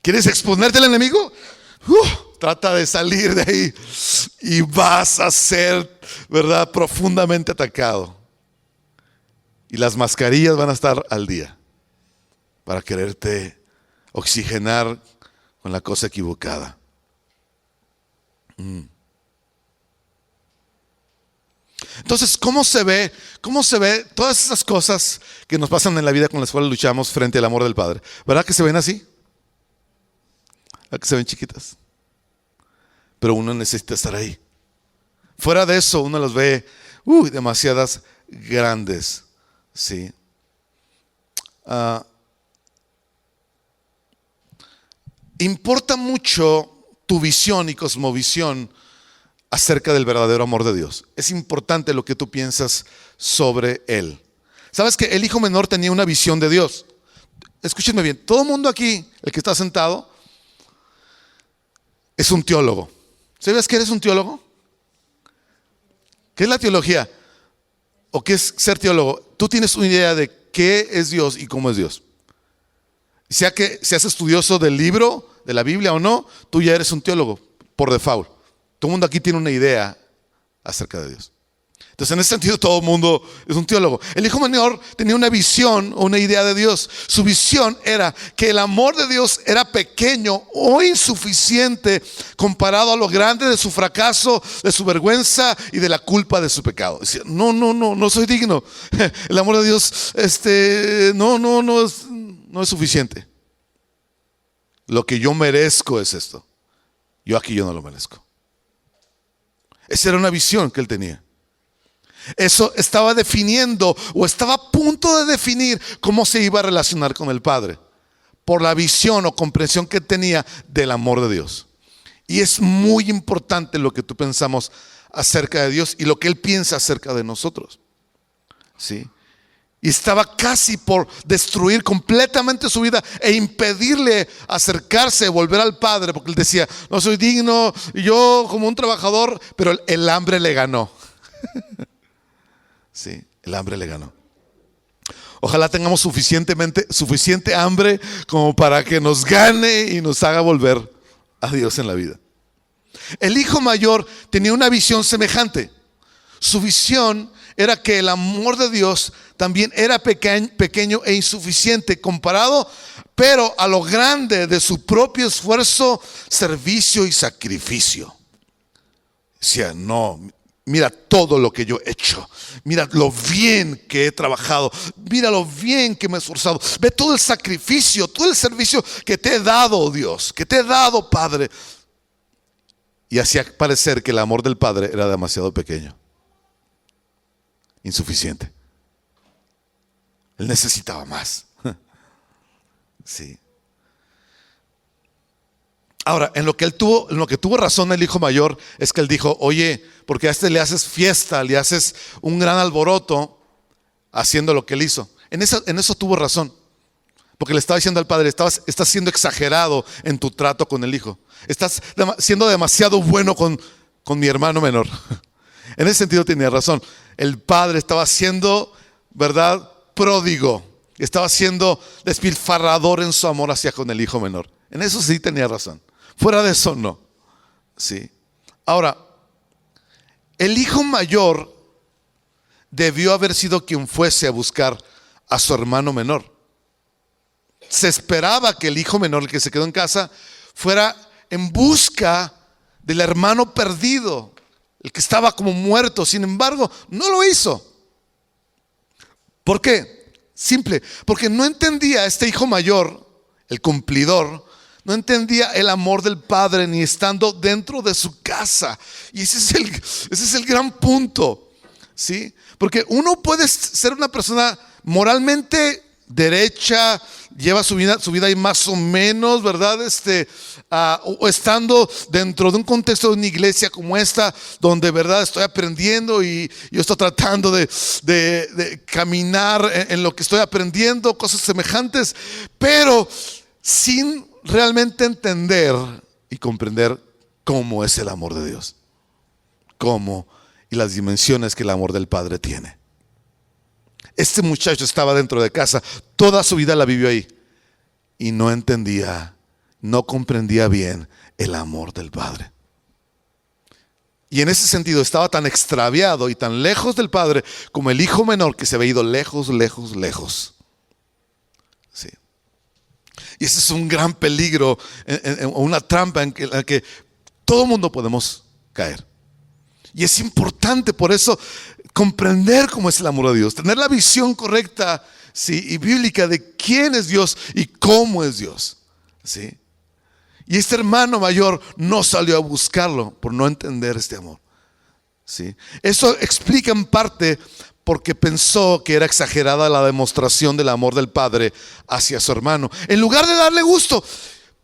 ¿Quieres exponerte al enemigo? Trata de salir de ahí y vas a ser, ¿verdad?, profundamente atacado. Y las mascarillas van a estar al día para quererte oxigenar con la cosa equivocada. Entonces, ¿cómo se ve todas esas cosas que nos pasan en la vida con las cuales luchamos frente al amor del Padre? ¿Verdad que se ven así? ¿Verdad que se ven chiquitas? Pero uno necesita estar ahí. Fuera de eso, uno las ve demasiadas grandes. Sí. Importa mucho tu visión y cosmovisión acerca del verdadero amor de Dios. Es importante lo que tú piensas sobre Él. ¿Sabes que el hijo menor tenía una visión de Dios? Escúchenme bien, todo el mundo aquí, el que está sentado, es un teólogo. ¿Sabes que eres un teólogo? ¿Qué es la teología? ¿O qué es ser teólogo? Tú tienes una idea de qué es Dios y cómo es Dios. Sea que seas estudioso del libro, de la Biblia o no, tú ya eres un teólogo por default. Todo el mundo aquí tiene una idea acerca de Dios. Entonces, en ese sentido, todo el mundo es un teólogo. El hijo menor tenía una visión o una idea de Dios. Su visión era que el amor de Dios era pequeño o insuficiente comparado a lo grande de su fracaso, de su vergüenza y de la culpa de su pecado. Decía, no soy digno. El amor de Dios no es suficiente. Lo que yo merezco es esto. Yo no lo merezco. Esa era una visión que él tenía. Eso estaba definiendo o estaba a punto de definir cómo se iba a relacionar con el Padre, por la visión o comprensión que tenía del amor de Dios. Y es muy importante lo que tú pensamos acerca de Dios y lo que Él piensa acerca de nosotros. ¿Sí? Y estaba casi por destruir completamente su vida e impedirle acercarse, volver al Padre, porque él decía, no soy digno, yo como un trabajador, pero el hambre le ganó. Sí, el hambre le ganó. Ojalá tengamos suficiente hambre como para que nos gane y nos haga volver a Dios en la vida. El hijo mayor tenía una visión semejante. Su visión era que el amor de Dios también era pequeño e insuficiente comparado, pero a lo grande de su propio esfuerzo, servicio y sacrificio. Decía, no, mira todo lo que yo he hecho, mira lo bien que he trabajado, mira lo bien que me he esforzado, ve todo el sacrificio, todo el servicio que te he dado, Dios, que te he dado, Padre. Y hacía parecer que el amor del Padre era demasiado pequeño, insuficiente. Él necesitaba más. Sí. Ahora, en lo que tuvo razón el hijo mayor es que él dijo, oye, porque a este le haces fiesta, le haces un gran alboroto haciendo lo que él hizo. En eso tuvo razón. Porque le estaba diciendo al padre, estás siendo exagerado en tu trato con el hijo. Estás siendo demasiado bueno con mi hermano menor. En ese sentido tenía razón. El padre estaba siendo, ¿verdad?, pródigo. Estaba siendo despilfarrador en su amor hacia con el hijo menor. En eso sí tenía razón. Fuera de eso no. Sí. Ahora, el hijo mayor debió haber sido quien fuese a buscar a su hermano menor. se esperaba que el hijo menor, el que se quedó en casa, fuera en busca del hermano perdido, el que estaba como muerto. Sin embargo, no lo hizo. ¿Por qué? Simple, porque no entendía este hijo mayor, el cumplidor, no entendía el amor del padre ni estando dentro de su casa. Y ese es el gran punto, ¿sí? Porque uno puede ser una persona moralmente derecha, lleva su vida ahí más o menos, ¿verdad? O estando dentro de un contexto de una iglesia como esta, donde, ¿verdad?, estoy aprendiendo y yo estoy tratando de caminar en lo que estoy aprendiendo, cosas semejantes, pero sin realmente entender y comprender cómo es el amor de Dios, cómo y las dimensiones que el amor del Padre tiene. Este muchacho estaba dentro de casa, toda su vida la vivió ahí y no entendía, no comprendía bien el amor del Padre. Y en ese sentido estaba tan extraviado y tan lejos del Padre como el hijo menor que se había ido lejos, lejos, lejos. Sí. Y ese es un gran peligro, una trampa en la que todo mundo podemos caer. Y es importante por eso comprender cómo es el amor de Dios, tener la visión correcta, ¿sí?, y bíblica de quién es Dios y cómo es Dios, ¿sí? Y este hermano mayor no salió a buscarlo por no entender este amor, ¿sí? Eso explica en parte porque pensó que era exagerada la demostración del amor del padre hacia su hermano. En lugar de darle gusto,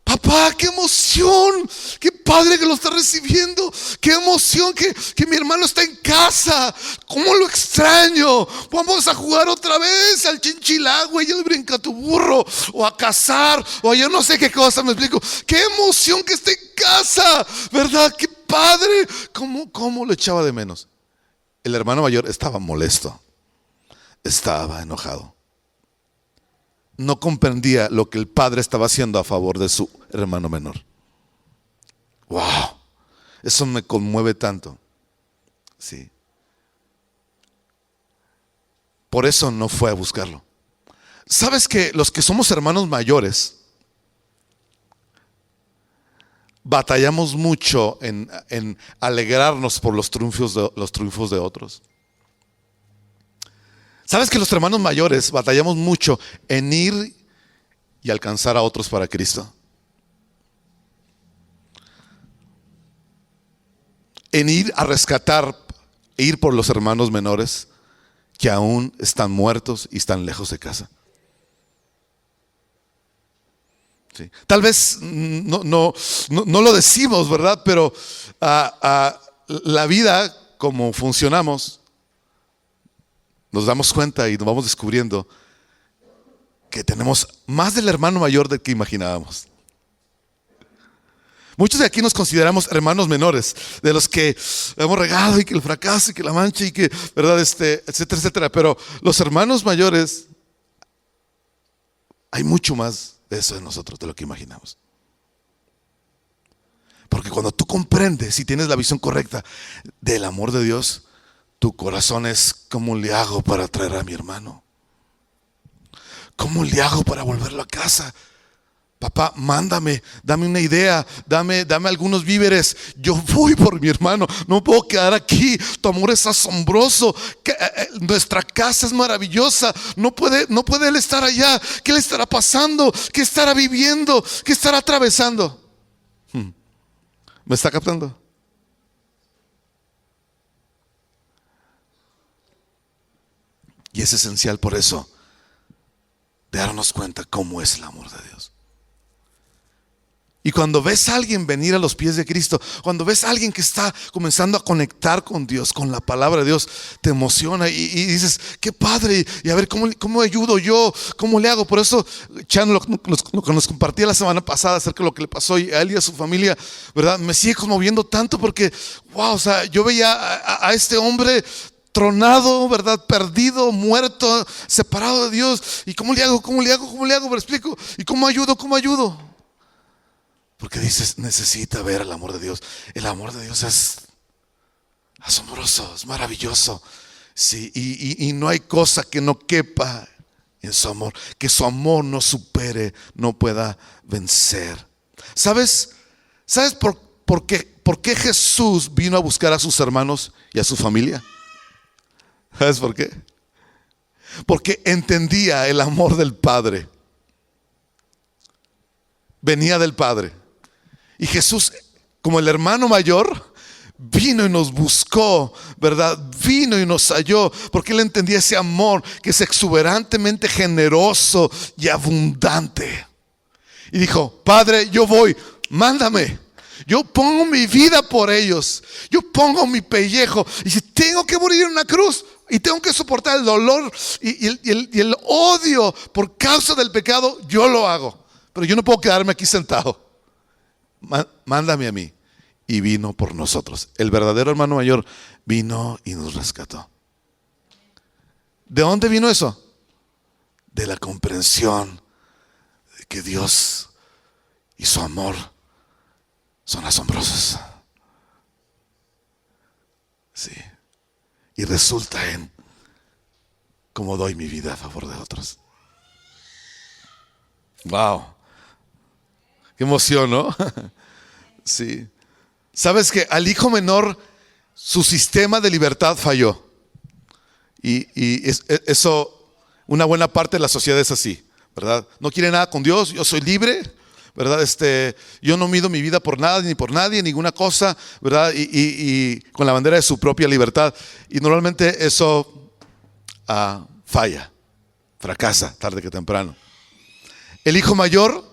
papá, qué emoción, qué padre que lo está recibiendo, qué emoción que mi hermano está en casa, cómo lo extraño, vamos a jugar otra vez al chinchilagua y él brinca tu burro, o a cazar, o yo no sé qué cosa, me explico, qué emoción que esté en casa, ¿verdad? Qué padre, cómo lo echaba de menos. El hermano mayor estaba molesto, estaba enojado. No comprendía lo que el padre estaba haciendo a favor de su hermano menor. Wow, eso me conmueve tanto. Sí. Por eso no fue a buscarlo. ¿Sabes que los que somos hermanos mayores batallamos mucho en alegrarnos por los triunfos de otros? ¿Sabes que los hermanos mayores batallamos mucho en ir y alcanzar a otros para Cristo? En ir a rescatar e ir por los hermanos menores que aún están muertos y están lejos de casa. Sí. Tal vez no lo decimos, ¿verdad? Pero la vida, como funcionamos, nos damos cuenta y nos vamos descubriendo que tenemos más del hermano mayor del que imaginábamos. Muchos de aquí nos consideramos hermanos menores, de los que hemos regado y que el fracaso y que la mancha y que, ¿verdad? Etcétera, etcétera. Pero los hermanos mayores, hay mucho más de eso en nosotros de lo que imaginamos. Porque cuando tú comprendes y tienes la visión correcta del amor de Dios, tu corazón es: ¿cómo le hago para traer a mi hermano? ¿Cómo le hago para volverlo a casa? Papá, mándame, dame una idea, dame algunos víveres. Yo voy por mi hermano, no puedo quedar aquí. Tu amor es asombroso, nuestra casa es maravillosa. No puede él estar allá. ¿Qué le estará pasando? ¿Qué estará viviendo? ¿Qué estará atravesando? ¿Me está captando? Y es esencial por eso de darnos cuenta cómo es el amor de Dios. Y cuando ves a alguien venir a los pies de Cristo, cuando ves a alguien que está comenzando a conectar con Dios, con la palabra de Dios, te emociona y dices: qué padre, y a ver cómo ayudo yo, cómo le hago. Por eso Chan, lo que nos compartía la semana pasada acerca de lo que le pasó a él y a su familia, ¿verdad? Me sigue conmoviendo tanto porque, wow, o sea, yo veía a este hombre tronado, ¿verdad? Perdido, muerto, separado de Dios. ¿Y cómo le hago? ¿Me explico? ¿Y cómo ayudo? Porque dices, necesita ver el amor de Dios. El amor de Dios es asombroso, es maravilloso. Sí, y no hay cosa que no quepa en su amor, que su amor no supere, no pueda vencer. ¿Sabes por qué Jesús vino a buscar a sus hermanos y a su familia? ¿Sabes por qué? Porque entendía el amor del Padre. Venía del Padre. Y Jesús, como el hermano mayor, vino y nos buscó, ¿verdad? Vino y nos halló, porque Él entendía ese amor que es exuberantemente generoso y abundante. Y dijo: Padre, yo voy, mándame. Yo pongo mi vida por ellos. Yo pongo mi pellejo. Y si tengo que morir en una cruz y tengo que soportar el dolor y el odio por causa del pecado, yo lo hago. Pero yo no puedo quedarme aquí sentado. Mándame a mí. Y vino por nosotros. El verdadero hermano mayor vino y nos rescató. ¿De dónde vino eso? De la comprensión de que Dios y su amor son asombrosos. Sí. Y resulta en cómo doy mi vida a favor de otros. Wow. Qué emoción, ¿no? Sí. ¿Sabes que al hijo menor su sistema de libertad falló? Y eso, una buena parte de la sociedad es así, ¿verdad? No quiere nada con Dios, yo soy libre, ¿verdad? Yo no mido mi vida por nada ni por nadie, ninguna cosa, ¿verdad? Y con la bandera de su propia libertad. Y normalmente eso falla, fracasa tarde que temprano. El hijo mayor,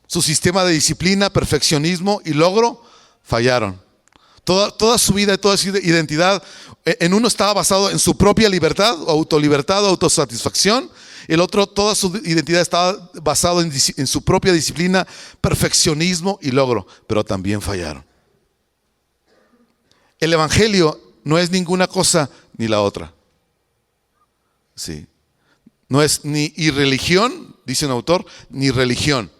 su sistema de disciplina, perfeccionismo y logro fallaron. Toda su vida y toda su identidad en uno estaba basado en su propia libertad, autolibertad, autosatisfacción. El otro, toda su identidad estaba basado en su propia disciplina, perfeccionismo y logro, pero también fallaron. El evangelio no es ninguna cosa ni la otra. Sí. No es ni irreligión, dice un autor, ni religión.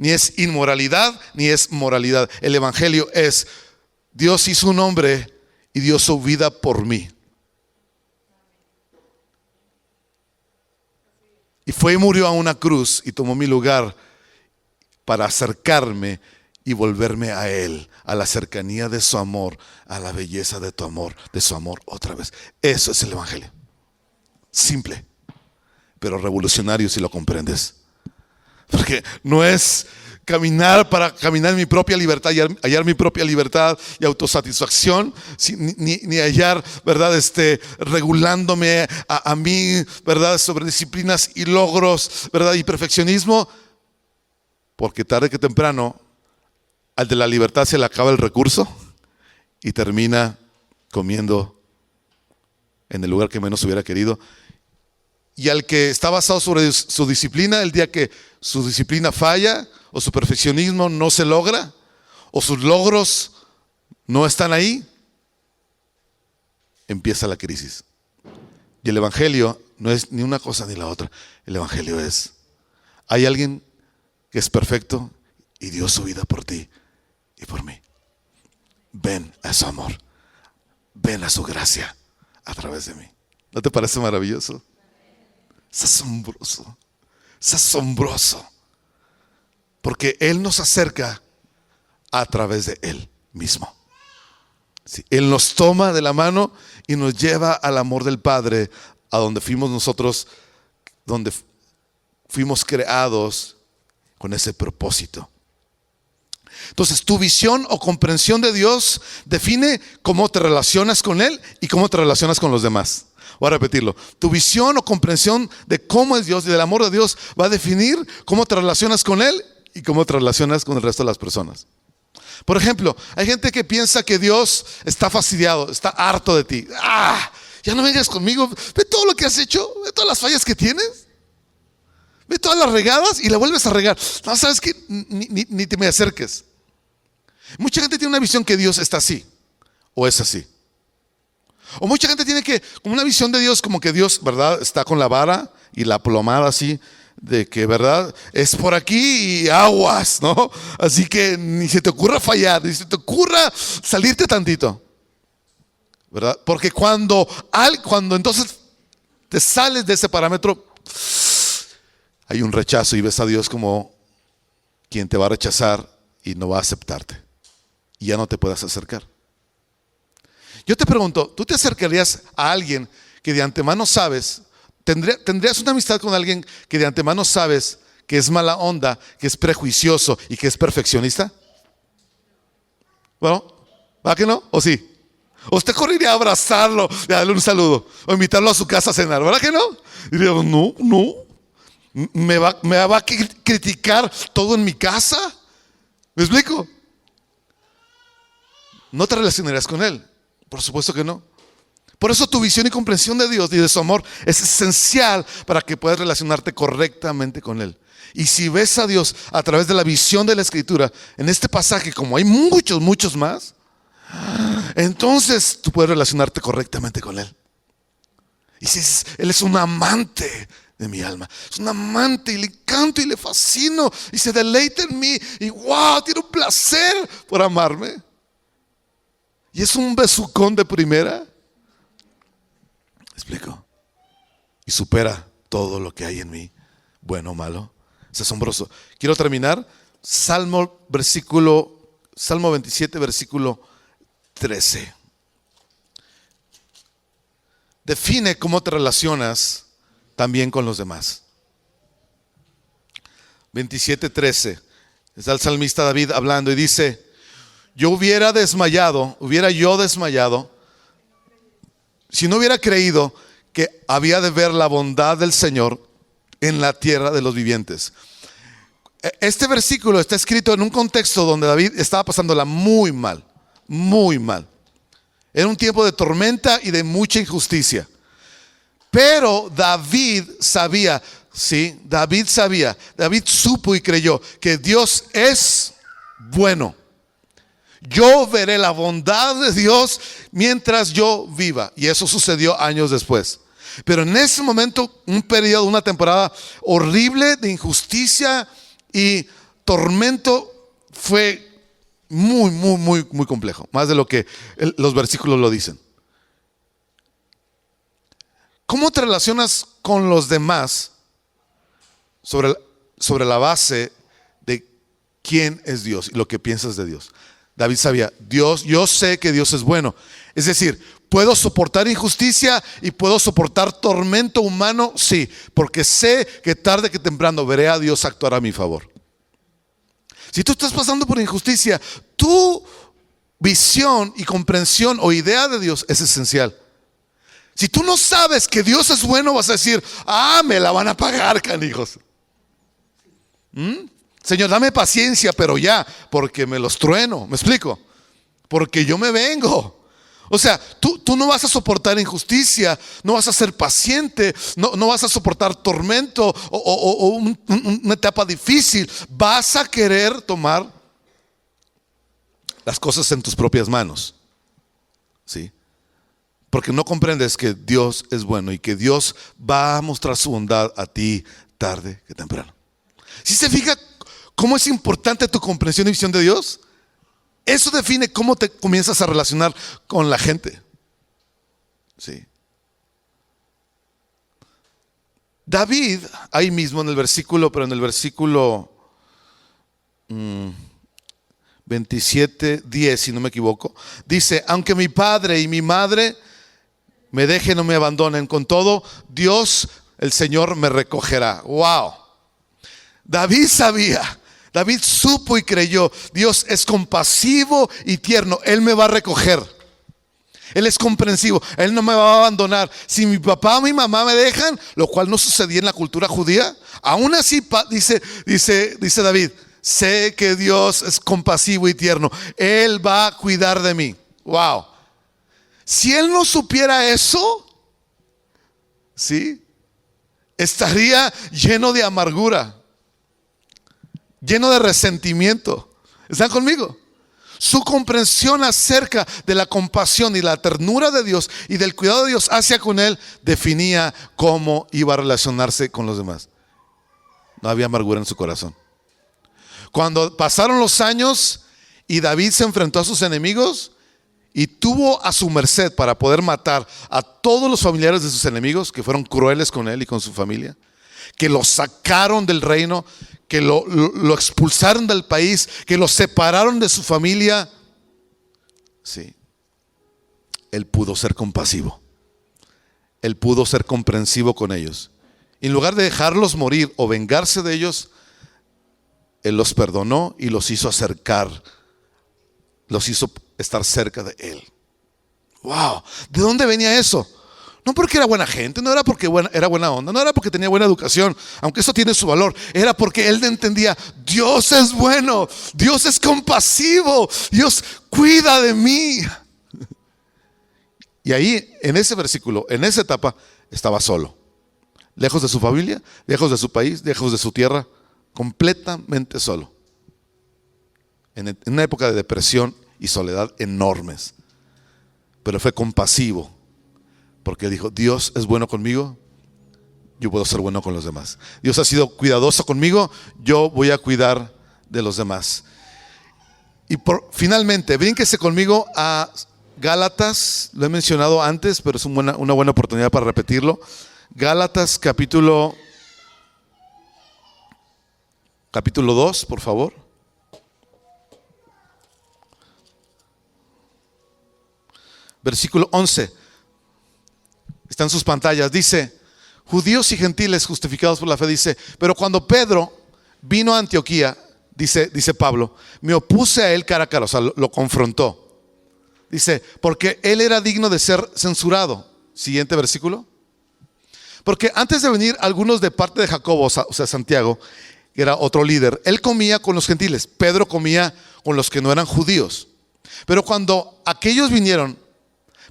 Ni es inmoralidad, ni es moralidad. El evangelio es: Dios hizo un hombre y dio su vida por mí. Y fue y murió a una cruz y tomó mi lugar para acercarme y volverme a Él, a la cercanía de su amor, a la belleza de tu amor, de su amor otra vez. Eso es el evangelio. Simple, pero revolucionario si lo comprendes. Porque no es caminar para caminar en mi propia libertad, hallar mi propia libertad y autosatisfacción, ni hallar, ¿verdad? Regulándome a mí, ¿verdad? Sobre disciplinas y logros, ¿verdad? Y perfeccionismo. Porque tarde que temprano al de la libertad se le acaba el recurso y termina comiendo en el lugar que menos hubiera querido. Y al que está basado sobre su disciplina, el día que su disciplina falla o su perfeccionismo no se logra o sus logros no están ahí, empieza la crisis. Y el evangelio no es ni una cosa ni la otra. El evangelio es: hay alguien que es perfecto y dio su vida por ti y por mí. Ven a su amor, ven a su gracia a través de mí. ¿No te parece maravilloso? Es asombroso, es asombroso, porque Él nos acerca a través de Él mismo. Sí, Él nos toma de la mano y nos lleva al amor del Padre, a donde fuimos nosotros, donde fuimos creados con ese propósito. Entonces, tu visión o comprensión de Dios define cómo te relacionas con Él y cómo te relacionas con los demás. Voy a repetirlo. Tu visión o comprensión de cómo es Dios y del amor de Dios va a definir cómo te relacionas con Él y cómo te relacionas con el resto de las personas. Por ejemplo, hay gente que piensa que Dios está fastidiado, está harto de ti. Ya no vengas conmigo. Ve todo lo que has hecho, ve todas las fallas que tienes, ve todas las regadas y la vuelves a regar. No, sabes que ni te me acerques. Mucha gente tiene una visión que Dios está así o es así. O mucha gente tiene como una visión de Dios, como que Dios, ¿verdad?, está con la vara y la plomada así, de que, ¿verdad?, es por aquí y aguas, ¿no? Así que ni se te ocurra fallar, ni se te ocurra salirte tantito, ¿verdad? Porque cuando entonces te sales de ese parámetro, hay un rechazo y ves a Dios como quien te va a rechazar y no va a aceptarte. Y ya no te puedas acercar. Yo te pregunto, ¿tú te acercarías a alguien que de antemano sabes, tendrías una amistad con alguien que de antemano sabes que es mala onda, que es prejuicioso y que es perfeccionista? Bueno, ¿va que no? ¿O sí? ¿O usted correría a abrazarlo y darle un saludo? ¿O invitarlo a su casa a cenar? ¿Verdad que no? Diríamos, no. ¿Me va a criticar todo en mi casa? ¿Me explico? ¿No te relacionarías con él? Por supuesto que no. Por eso tu visión y comprensión de Dios y de su amor es esencial para que puedas relacionarte correctamente con él. Y si ves a Dios a través de la visión de la Escritura, en este pasaje, como hay muchos más, entonces tú puedes relacionarte correctamente con él. Y si él es un amante de mi alma, es un amante y le encanto y le fascino y se deleita en mí y wow, tiene un placer por amarme. Y es un besucón de primera. ¿Me explico? Y supera todo lo que hay en mí, bueno o malo. Es asombroso. Quiero terminar. Salmo 27, versículo 13. Define cómo te relacionas también con los demás. 27:13. Está el salmista David hablando y dice: hubiera yo desmayado, si no hubiera creído que había de ver la bondad del Señor en la tierra de los vivientes. Este versículo está escrito en un contexto donde David estaba pasándola muy mal. Era un tiempo de tormenta y de mucha injusticia. Pero David supo y creyó que Dios es bueno. Yo veré la bondad de Dios mientras yo viva. Y eso sucedió años después. Pero en ese momento, una temporada horrible de injusticia y tormento, fue muy complejo. Más de lo que los versículos lo dicen. ¿Cómo te relacionas con los demás sobre la base de quién es Dios y lo que piensas de Dios? David sabía, yo sé que Dios es bueno. Es decir, ¿puedo soportar injusticia y puedo soportar tormento humano? Sí, porque sé que tarde que temprano veré a Dios actuar a mi favor. Si tú estás pasando por injusticia, tu visión y comprensión o idea de Dios es esencial. Si tú no sabes que Dios es bueno, vas a decir, me la van a pagar, canijos. Señor, dame paciencia, pero ya, porque me los trueno. ¿Me explico? Porque yo me vengo. O sea, tú no vas a soportar injusticia, no vas a ser paciente, no vas a soportar tormento o una etapa difícil. Vas a querer tomar las cosas en tus propias manos. ¿Sí? Porque no comprendes que Dios es bueno y que Dios va a mostrar su bondad a ti tarde que temprano. ¿Sí se fija cómo es importante tu comprensión y visión de Dios? Eso define cómo te comienzas a relacionar con la gente. Sí. David, ahí mismo en el versículo 27:10, si no me equivoco, dice: aunque mi padre y mi madre me dejen o me abandonen, con todo, Dios, el Señor, me recogerá. Wow. David supo y creyó, Dios es compasivo y tierno, Él me va a recoger. Él es comprensivo, Él no me va a abandonar. Si mi papá o mi mamá me dejan, lo cual no sucedía en la cultura judía, aún así dice David, sé que Dios es compasivo y tierno, Él va a cuidar de mí. Wow. Si él no supiera eso, ¿sí?, estaría lleno de amargura, lleno de resentimiento. ¿Están conmigo? Su comprensión acerca de la compasión y la ternura de Dios y del cuidado de Dios hacia con él definía cómo iba a relacionarse con los demás. No había amargura en su corazón. Cuando pasaron los años y David se enfrentó a sus enemigos y tuvo a su merced para poder matar a todos los familiares de sus enemigos que fueron crueles con él y con su familia, que lo sacaron del reino, que lo expulsaron del país, que lo separaron de su familia. Sí, él pudo ser compasivo. Él pudo ser comprensivo con ellos. Y en lugar de dejarlos morir o vengarse de ellos, Él los perdonó y los hizo acercar, los hizo estar cerca de Él. ¡Wow! ¿De dónde venía eso? No porque era buena gente, no era porque era buena onda, no era porque tenía buena educación, aunque eso tiene su valor. Era porque él entendía: Dios es bueno, Dios es compasivo, Dios cuida de mí. Y ahí, en ese versículo, en esa etapa, estaba solo, lejos de su familia, lejos de su país, lejos de su tierra, completamente solo, en una época de depresión y soledad enormes. Pero fue compasivo, porque dijo: Dios es bueno conmigo, yo puedo ser bueno con los demás. Dios ha sido cuidadoso conmigo, yo voy a cuidar de los demás. Y finalmente, brínquese conmigo a Gálatas. Lo he mencionado antes, pero es una buena oportunidad para repetirlo. Gálatas capítulo 2, por favor. Versículo 11. Está en sus pantallas. Dice: judíos y gentiles justificados por la fe. Dice: pero cuando Pedro vino a Antioquía, dice Pablo, me opuse a él cara a cara. O sea, lo confrontó. Dice: porque él era digno de ser censurado. Siguiente versículo. Porque antes de venir algunos de parte de Jacobo, o sea Santiago, que era otro líder, él comía con los gentiles. Pedro comía con los que no eran judíos. Pero cuando aquellos vinieron,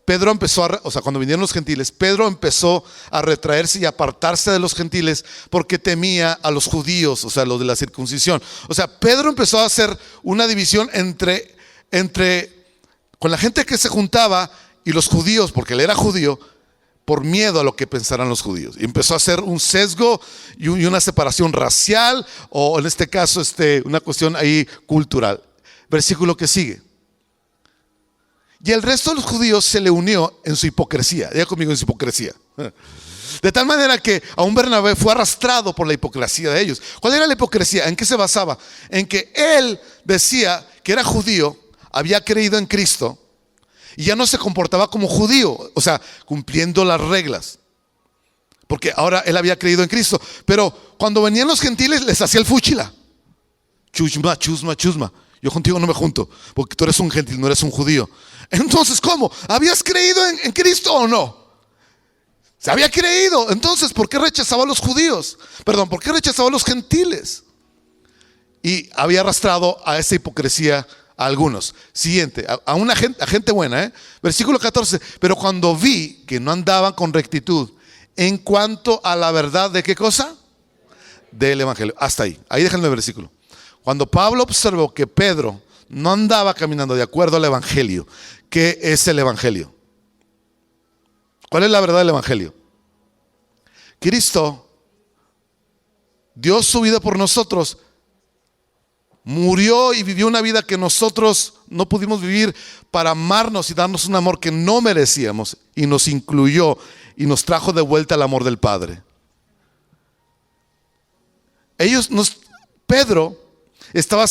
Pedro empezó cuando vinieron los gentiles, Pedro empezó a retraerse y apartarse de los gentiles porque temía a los judíos, o sea, los de la circuncisión. O sea, Pedro empezó a hacer una división con la gente que se juntaba y los judíos, porque él era judío, por miedo a lo que pensaran los judíos. Y empezó a hacer un sesgo y una separación racial, o en este caso una cuestión ahí cultural. Versículo que sigue. Y el resto de los judíos se le unió en su hipocresía. Diga conmigo: en su hipocresía. De tal manera que aún Bernabé fue arrastrado por la hipocresía de ellos. ¿Cuál era la hipocresía? ¿En qué se basaba? En que él decía que era judío, había creído en Cristo y ya no se comportaba como judío, o sea, cumpliendo las reglas, porque ahora él había creído en Cristo. Pero cuando venían los gentiles les hacía el fúchila. Chusma, chusma, chusma. Yo contigo no me junto, porque tú eres un gentil, no eres un judío. Entonces, ¿cómo? ¿Habías creído en Cristo o no? Se había creído. Entonces, ¿por qué rechazaba a los judíos? Perdón, ¿por qué rechazaba a los gentiles? Y había arrastrado a esa hipocresía a algunos. Siguiente, a gente buena, Versículo 14. Pero cuando vi que no andaban con rectitud en cuanto a la verdad de ¿qué cosa? Del evangelio. Hasta ahí. Ahí déjenme el versículo. Cuando Pablo observó que Pedro no andaba caminando de acuerdo al evangelio. ¿Qué es el evangelio? ¿Cuál es la verdad del evangelio? Cristo dio su vida por nosotros, murió y vivió una vida que nosotros no pudimos vivir, para amarnos y darnos un amor que no merecíamos, y nos incluyó y nos trajo de vuelta al amor del Padre. Pedro estaba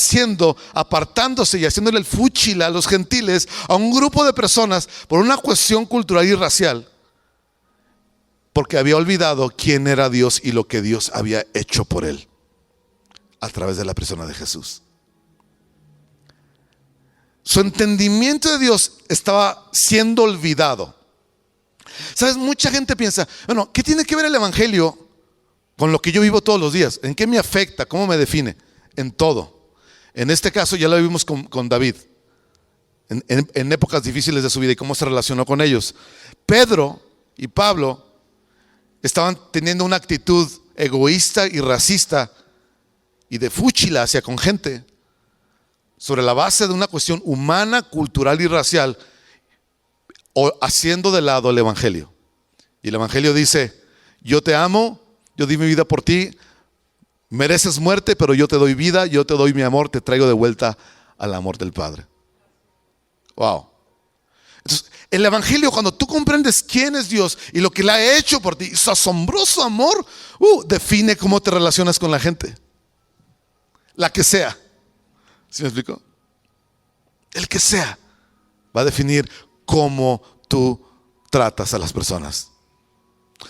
apartándose y haciéndole el fúchila a los gentiles, a un grupo de personas, por una cuestión cultural y racial, porque había olvidado quién era Dios y lo que Dios había hecho por él a través de la persona de Jesús. Su entendimiento de Dios estaba siendo olvidado. ¿Sabes? Mucha gente piensa: bueno, ¿qué tiene que ver el evangelio con lo que yo vivo todos los días? ¿En qué me afecta? ¿Cómo me define? En todo. En este caso ya lo vimos con David, en épocas difíciles de su vida, y cómo se relacionó con ellos. Pedro y Pablo estaban teniendo una actitud egoísta y racista y de fúchila hacia con gente, sobre la base de una cuestión humana, cultural y racial, o haciendo de lado el evangelio. Y el evangelio dice: yo te amo, yo di mi vida por ti, mereces muerte, pero yo te doy vida, yo te doy mi amor, te traigo de vuelta al amor del Padre. Wow. Entonces, El evangelio, cuando tú comprendes quién es Dios y lo que Él ha hecho por ti, su asombroso amor, define cómo te relacionas con la gente, la que sea. ¿Sí me explico? El que sea va a definir cómo tú tratas a las personas.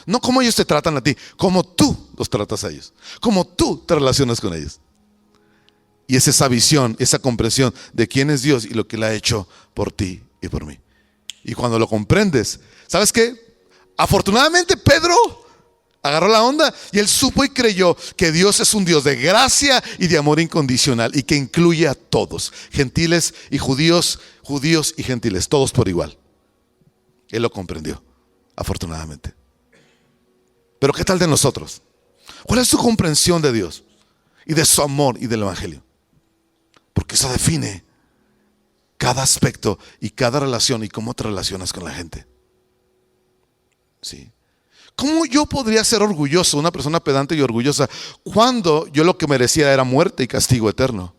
No cómo ellos te tratan a ti, cómo tú los tratas a ellos, cómo tú te relacionas con ellos. Y es esa visión, esa comprensión de quién es Dios y lo que Él ha hecho por ti y por mí. Y cuando lo comprendes, ¿sabes qué? Afortunadamente Pedro agarró la onda y él supo y creyó que Dios es un Dios de gracia y de amor incondicional y que incluye a todos, gentiles y judíos, judíos y gentiles, todos por igual. Él lo comprendió, afortunadamente. Pero ¿qué tal de nosotros? ¿Cuál es tu comprensión de Dios y de su amor y del evangelio? Porque eso define cada aspecto y cada relación y cómo te relacionas con la gente. ¿Sí? ¿Cómo yo podría ser orgulloso, una persona pedante y orgullosa, cuando yo lo que merecía era muerte y castigo eterno?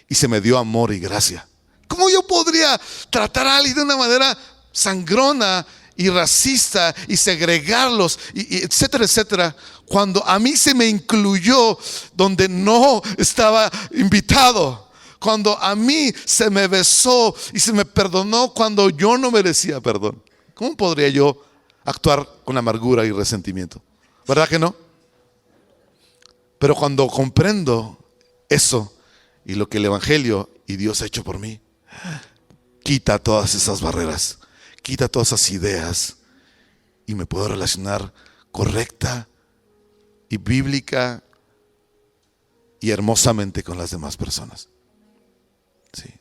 Y se me dio amor y gracia. ¿Cómo yo podría tratar a alguien de una manera sangrona y racista y segregarlos, y etcétera, etcétera, cuando a mí se me incluyó donde no estaba invitado? Cuando a mí se me besó y se me perdonó cuando yo no merecía perdón. ¿Cómo podría yo actuar con amargura y resentimiento? ¿Verdad que no? Pero cuando comprendo eso y lo que el evangelio y Dios ha hecho por mí, quita todas esas barreras, quita todas esas ideas y me puedo relacionar correcta y bíblica y hermosamente con las demás personas. Sí.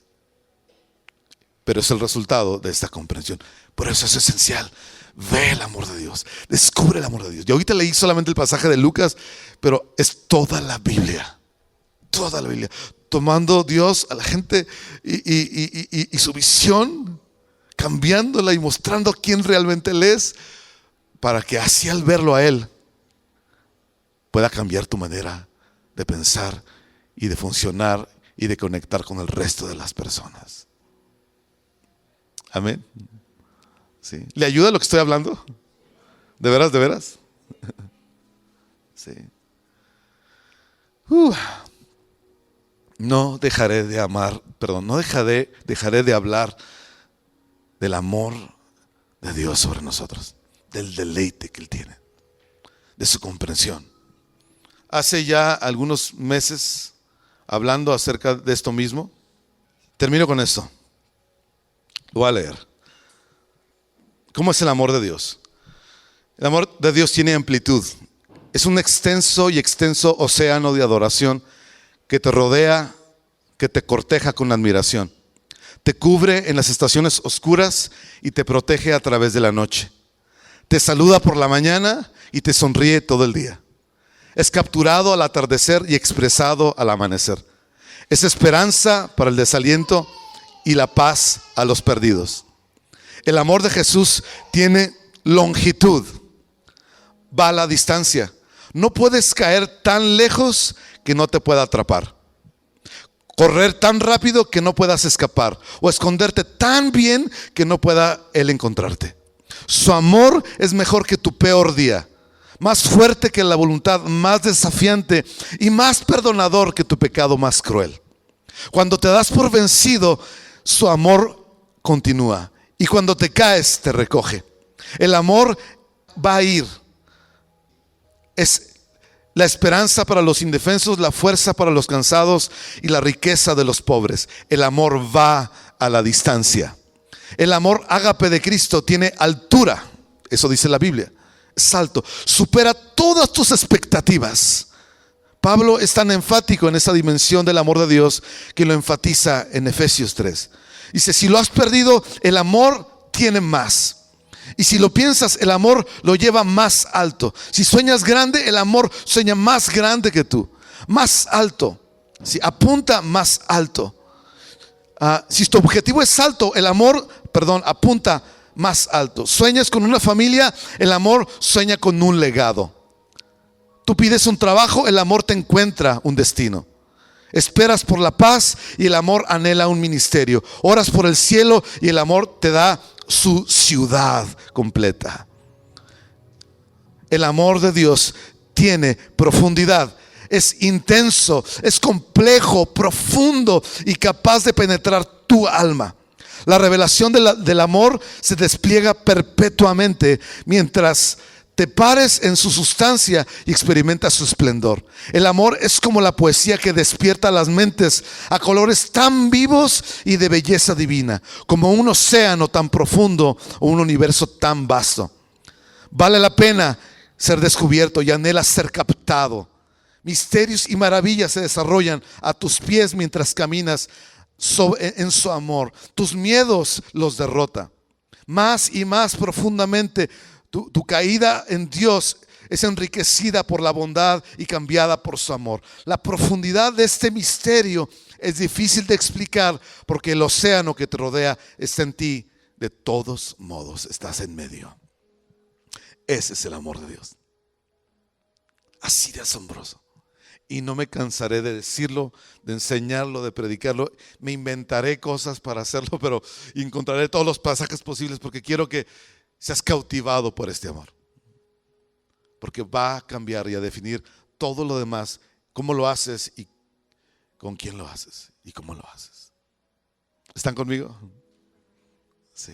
Pero es el resultado de esta comprensión. Por eso es esencial. Ve el amor de Dios. Descubre el amor de Dios. Yo ahorita leí solamente el pasaje de Lucas, pero es toda la Biblia. Toda la Biblia. Tomando Dios a la gente y su visión, cambiándola y mostrando quién realmente Él es, para que así al verlo a Él pueda cambiar tu manera de pensar y de funcionar y de conectar con el resto de las personas. Amén. ¿Sí? ¿Le ayuda lo que estoy hablando? ¿De veras, de veras? Sí. No dejaré de amar, perdón, no dejaré de hablar del amor de Dios sobre nosotros, del deleite que Él tiene, de su comprensión. Hace ya algunos meses, hablando acerca de esto mismo, termino con esto. Voy a leer. ¿Cómo es el amor de Dios? El amor de Dios tiene amplitud. Es un extenso y extenso océano de adoración que te rodea, que te corteja con admiración. Te cubre en las estaciones oscuras y te protege a través de la noche. Te saluda por la mañana y te sonríe todo el día. Es capturado al atardecer y expresado al amanecer. Es esperanza para el desaliento y la paz a los perdidos. El amor de Jesús tiene longitud, va a la distancia. No puedes caer tan lejos que no te pueda atrapar, correr tan rápido que no puedas escapar, o esconderte tan bien que no pueda Él encontrarte. Su amor es mejor que tu peor día, más fuerte que la voluntad más desafiante y más perdonador que tu pecado más cruel. Cuando te das por vencido, su amor continúa, y cuando te caes, te recoge. El amor va a ir. Es la esperanza para los indefensos, la fuerza para los cansados y la riqueza de los pobres. El amor va a la distancia. El amor ágape de Cristo tiene altura. Eso dice la Biblia. Es alto. Supera todas tus expectativas. Pablo es tan enfático en esa dimensión del amor de Dios que lo enfatiza en Efesios 3. Dice, si lo has perdido, el amor tiene más. Y si lo piensas, el amor lo lleva más alto. Si sueñas grande, el amor sueña más grande que tú, más alto. Si apunta más alto. Si tu objetivo es alto, el amor, apunta más alto. Sueñas con una familia, el amor sueña con un legado. Tú pides un trabajo, el amor te encuentra un destino. Esperas por la paz y el amor anhela un ministerio. Oras por el cielo y el amor te da su ciudad completa. El amor de Dios tiene profundidad, es intenso, es complejo, profundo y capaz de penetrar tu alma. La revelación del amor se despliega perpetuamente mientras te pares en su sustancia y experimentas su esplendor. El amor es como la poesía que despierta las mentes a colores tan vivos y de belleza divina, como un océano tan profundo o un universo tan vasto. Vale la pena ser descubierto y anhelas ser captado. Misterios y maravillas se desarrollan a tus pies mientras caminas en su amor. Tus miedos los derrota. Más y más profundamente tu caída en Dios es enriquecida por la bondad y cambiada por su amor. La profundidad de este misterio es difícil de explicar porque el océano que te rodea está en ti. De todos modos, estás en medio. Ese es el amor de Dios. Así de asombroso. Y no me cansaré de decirlo, de enseñarlo, de predicarlo. Me inventaré cosas para hacerlo, pero encontraré todos los pasajes posibles porque quiero que seas cautivado por este amor. Porque va a cambiar y a definir todo lo demás, cómo lo haces y con quién lo haces y cómo lo haces. ¿Están conmigo? Sí.